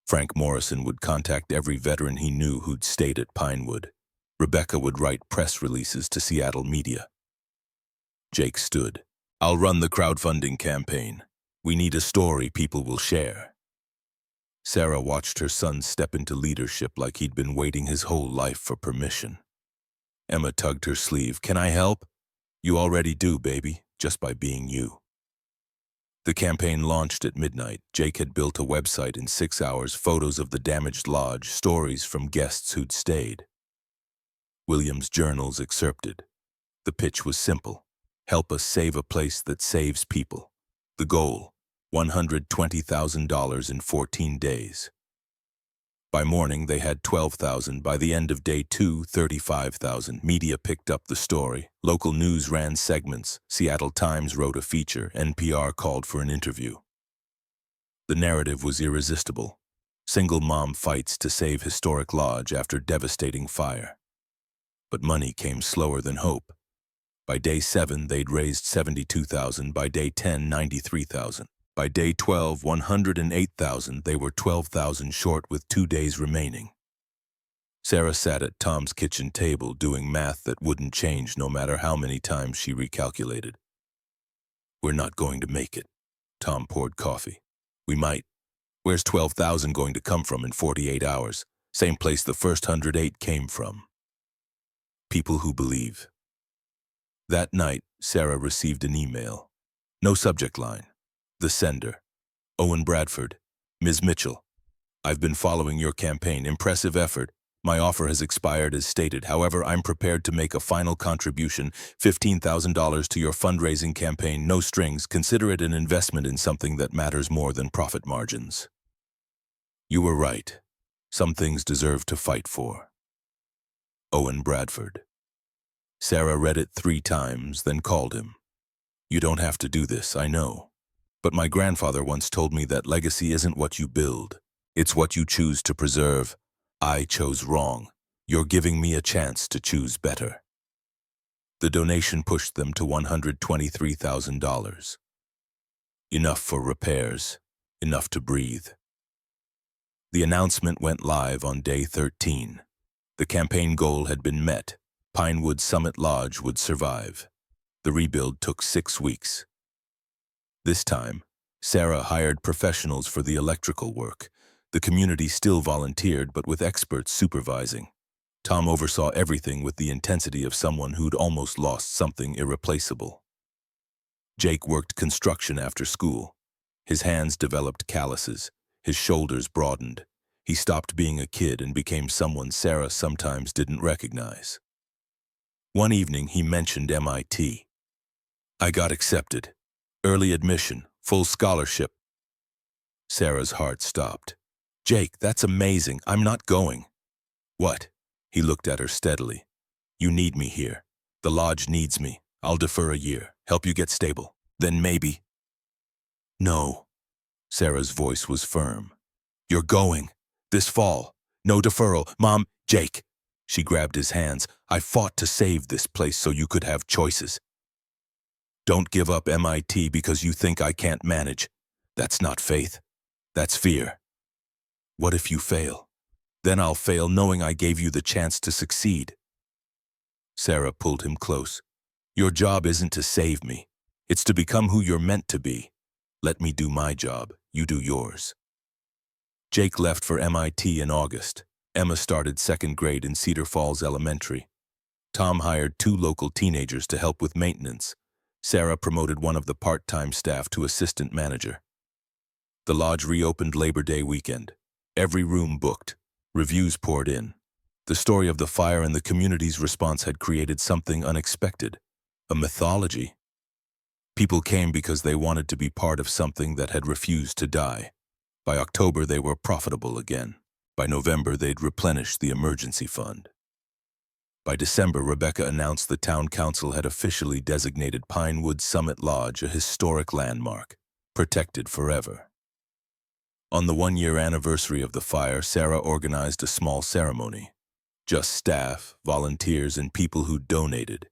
A: Frank Morrison would contact every veteran he knew who'd stayed at Pinewood. Rebecca would write press releases to Seattle media. Jake stood. I'll run the crowdfunding campaign. We need a story people will share. Sarah watched her son step into leadership like he'd been waiting his whole life for permission. Emma tugged her sleeve. Can I help? You already do, baby, just by being you. The campaign launched at midnight. Jake had built a website in 6 hours, photos of the damaged lodge, stories from guests who'd stayed. William's journals excerpted. The pitch was simple. Help us save a place that saves people. The goal, $120,000 in 14 days. By morning, they had $12,000. By the end of day 2, $35,000. Media picked up the story. Local news ran segments. Seattle Times wrote a feature. NPR called for an interview. The narrative was irresistible. Single mom fights to save historic lodge after devastating fire. But money came slower than hope. By day 7, they'd raised $72,000. By day 10, $93,000. By day 12, $108,000. They were $12,000 short with 2 days remaining. Sarah sat at Tom's kitchen table doing math that wouldn't change no matter how many times she recalculated. We're not going to make it. Tom poured coffee. We might. Where's $12,000 going to come from in 48 hours? Same place the first 108 came from. People who believe. That night, Sarah received an email. No subject line. The sender. Owen Bradford. Ms. Mitchell. I've been following your campaign. Impressive effort. My offer has expired as stated. However, I'm prepared to make a final contribution, $15,000 to your fundraising campaign. No strings. Consider it an investment in something that matters more than profit margins. You were right. Some things deserve to fight for. Owen Bradford. Sarah read it 3 times, then called him. You don't have to do this, I know. But my grandfather once told me that legacy isn't what you build. It's what you choose to preserve. I chose wrong. You're giving me a chance to choose better. The donation pushed them to $123,000. Enough for repairs, enough to breathe. The announcement went live on day 13. The campaign goal had been met. Pinewood Summit Lodge would survive. The rebuild took 6 weeks. This time, Sarah hired professionals for the electrical work. The community still volunteered, but with experts supervising. Tom oversaw everything with the intensity of someone who'd almost lost something irreplaceable. Jake worked construction after school. His hands developed calluses. His shoulders broadened. He stopped being a kid and became someone Sarah sometimes didn't recognize. One evening, he mentioned MIT. I got accepted. Early admission, full scholarship. Sarah's heart stopped. Jake, that's amazing. I'm not going. What? He looked at her steadily. You need me here. The lodge needs me. I'll defer a year, help you get stable. Then maybe. No. Sarah's voice was firm. You're going. This fall. No deferral. Mom, Jake. She grabbed his hands. I fought to save this place so you could have choices. Don't give up MIT because you think I can't manage. That's not faith. That's fear. What if you fail? Then I'll fail knowing I gave you the chance to succeed. Sarah pulled him close. Your job isn't to save me. It's to become who you're meant to be. Let me do my job. You do yours. Jake left for MIT in August. Emma started second grade in Cedar Falls Elementary. Tom hired 2 local teenagers to help with maintenance. Sarah promoted one of the part-time staff to assistant manager. The lodge reopened Labor Day weekend. Every room booked. Reviews poured in. The story of the fire and the community's response had created something unexpected. A mythology. People came because they wanted to be part of something that had refused to die. By October, they were profitable again. By November, they'd replenished the emergency fund. By December, Rebecca announced the town council had officially designated Pinewood Summit Lodge a historic landmark, protected forever. On the 1-year anniversary of the fire, Sarah organized a small ceremony. Just staff, volunteers, and people who donated.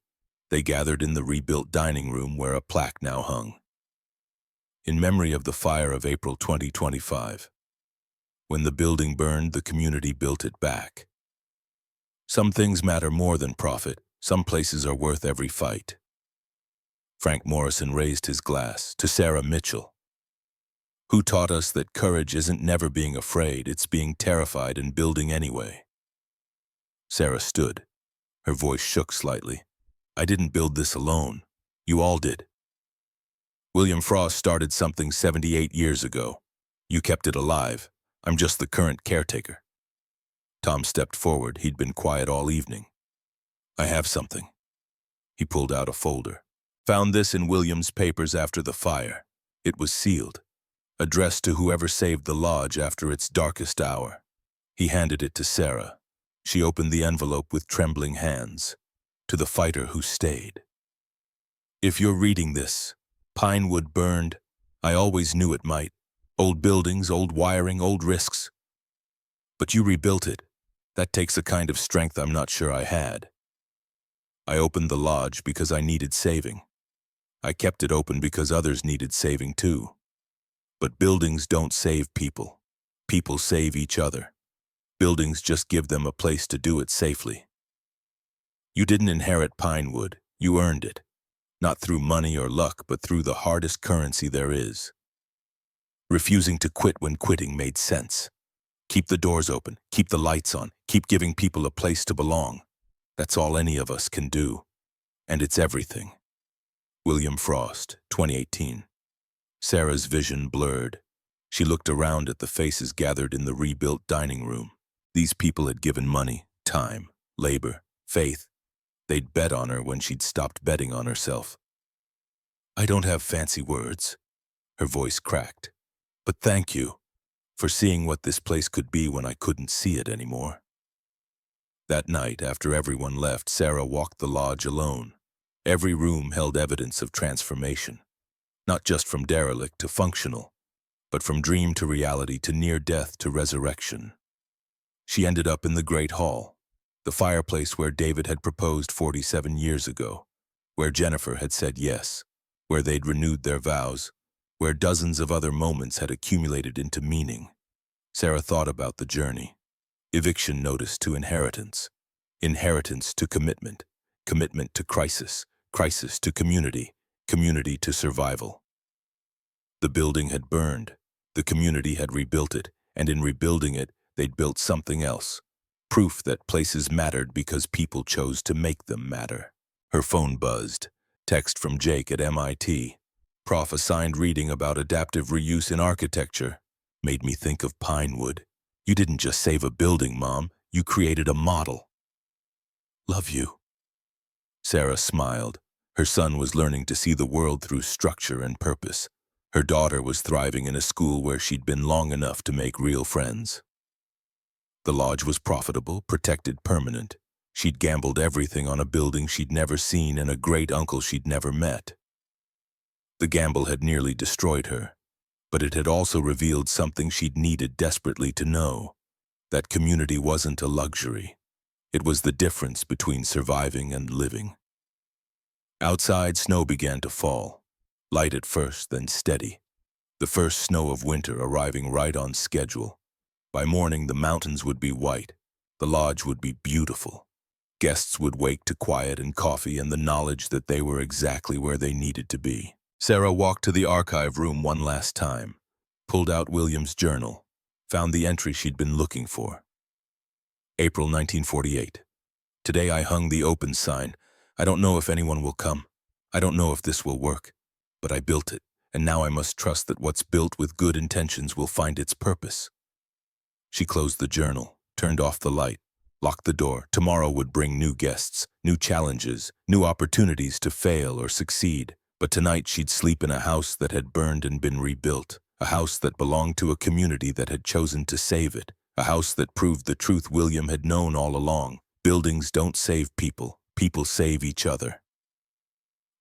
A: They gathered in the rebuilt dining room where a plaque now hung. In memory of the fire of April 2025. When the building burned, the community built it back. Some things matter more than profit. Some places are worth every fight. Frank Morrison raised his glass to Sarah Mitchell, who taught us that courage isn't never being afraid, it's being terrified and building anyway. Sarah stood. Her voice shook slightly. I didn't build this alone. You all did. William Frost started something 78 years ago. You kept it alive. I'm just the current caretaker. Tom stepped forward. He'd been quiet all evening. I have something. He pulled out a folder. Found this in William's papers after the fire. It was sealed, addressed to whoever saved the lodge after its darkest hour. He handed it to Sarah. She opened the envelope with trembling hands. To the fighter who stayed. If you're reading this, Pinewood burned. I always knew it might. Old buildings, old wiring, old risks. But you rebuilt it. That takes a kind of strength I'm not sure I had. I opened the lodge because I needed saving. I kept it open because others needed saving too. But buildings don't save people. People save each other. Buildings just give them a place to do it safely. You didn't inherit Pinewood. You earned it. Not through money or luck, but through the hardest currency there is. Refusing to quit when quitting made sense. Keep the doors open, keep the lights on, keep giving people a place to belong. That's all any of us can do. And it's everything. William Frost, 2018. Sarah's vision blurred. She looked around at the faces gathered in the rebuilt dining room. These people had given money, time, labor, faith. They'd bet on her when she'd stopped betting on herself. I don't have fancy words. Her voice cracked. But thank you for seeing what this place could be when I couldn't see it anymore. That night, after everyone left, Sarah walked the lodge alone. Every room held evidence of transformation. Not just from derelict to functional, but from dream to reality to near death to resurrection. She ended up in the Great Hall, the fireplace where David had proposed 47 years ago, where Jennifer had said yes, where they'd renewed their vows, where dozens of other moments had accumulated into meaning. Sarah thought about the journey. Eviction notice to inheritance, inheritance to commitment, commitment to crisis, crisis to community, community to survival. The building had burned, the community had rebuilt it, and in rebuilding it, they'd built something else. Proof that places mattered because people chose to make them matter. Her phone buzzed. Text from Jake at MIT. Prof assigned reading about adaptive reuse in architecture. Made me think of Pinewood. You didn't just save a building, Mom. You created a model. Love you. Sarah smiled. Her son was learning to see the world through structure and purpose. Her daughter was thriving in a school where she'd been long enough to make real friends. The lodge was profitable, protected, permanent. She'd gambled everything on a building she'd never seen and a great uncle she'd never met. The gamble had nearly destroyed her, but it had also revealed something she'd needed desperately to know. That community wasn't a luxury. It was the difference between surviving and living. Outside, snow began to fall. Light at first, then steady. The first snow of winter arriving right on schedule. By morning, the mountains would be white. The lodge would be beautiful. Guests would wake to quiet and coffee and the knowledge that they were exactly where they needed to be. Sarah walked to the archive room one last time, pulled out William's journal, found the entry she'd been looking for. April 1948. Today I hung the open sign. I don't know if anyone will come. I don't know if this will work. But I built it, and now I must trust that what's built with good intentions will find its purpose. She closed the journal, turned off the light, locked the door. Tomorrow would bring new guests, new challenges, new opportunities to fail or succeed. But tonight she'd sleep in a house that had burned and been rebuilt, a house that belonged to a community that had chosen to save it, a house that proved the truth William had known all along. Buildings don't save people, people save each other.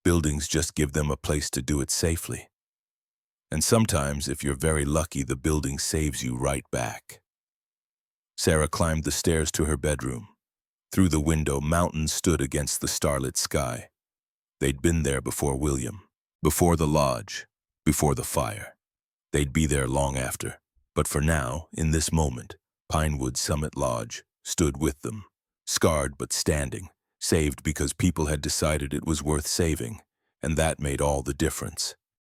A: Buildings just give them a place to do it safely. And sometimes, if you're very lucky, the building saves you right back. Sarah climbed the stairs to her bedroom. Through the window, mountains stood against the starlit sky. They'd been there before William, before the lodge, before the fire. They'd be there long after. But for now, in this moment, Pinewood Summit Lodge stood with them, scarred but standing, saved because people had decided it was worth saving, and that made all the difference.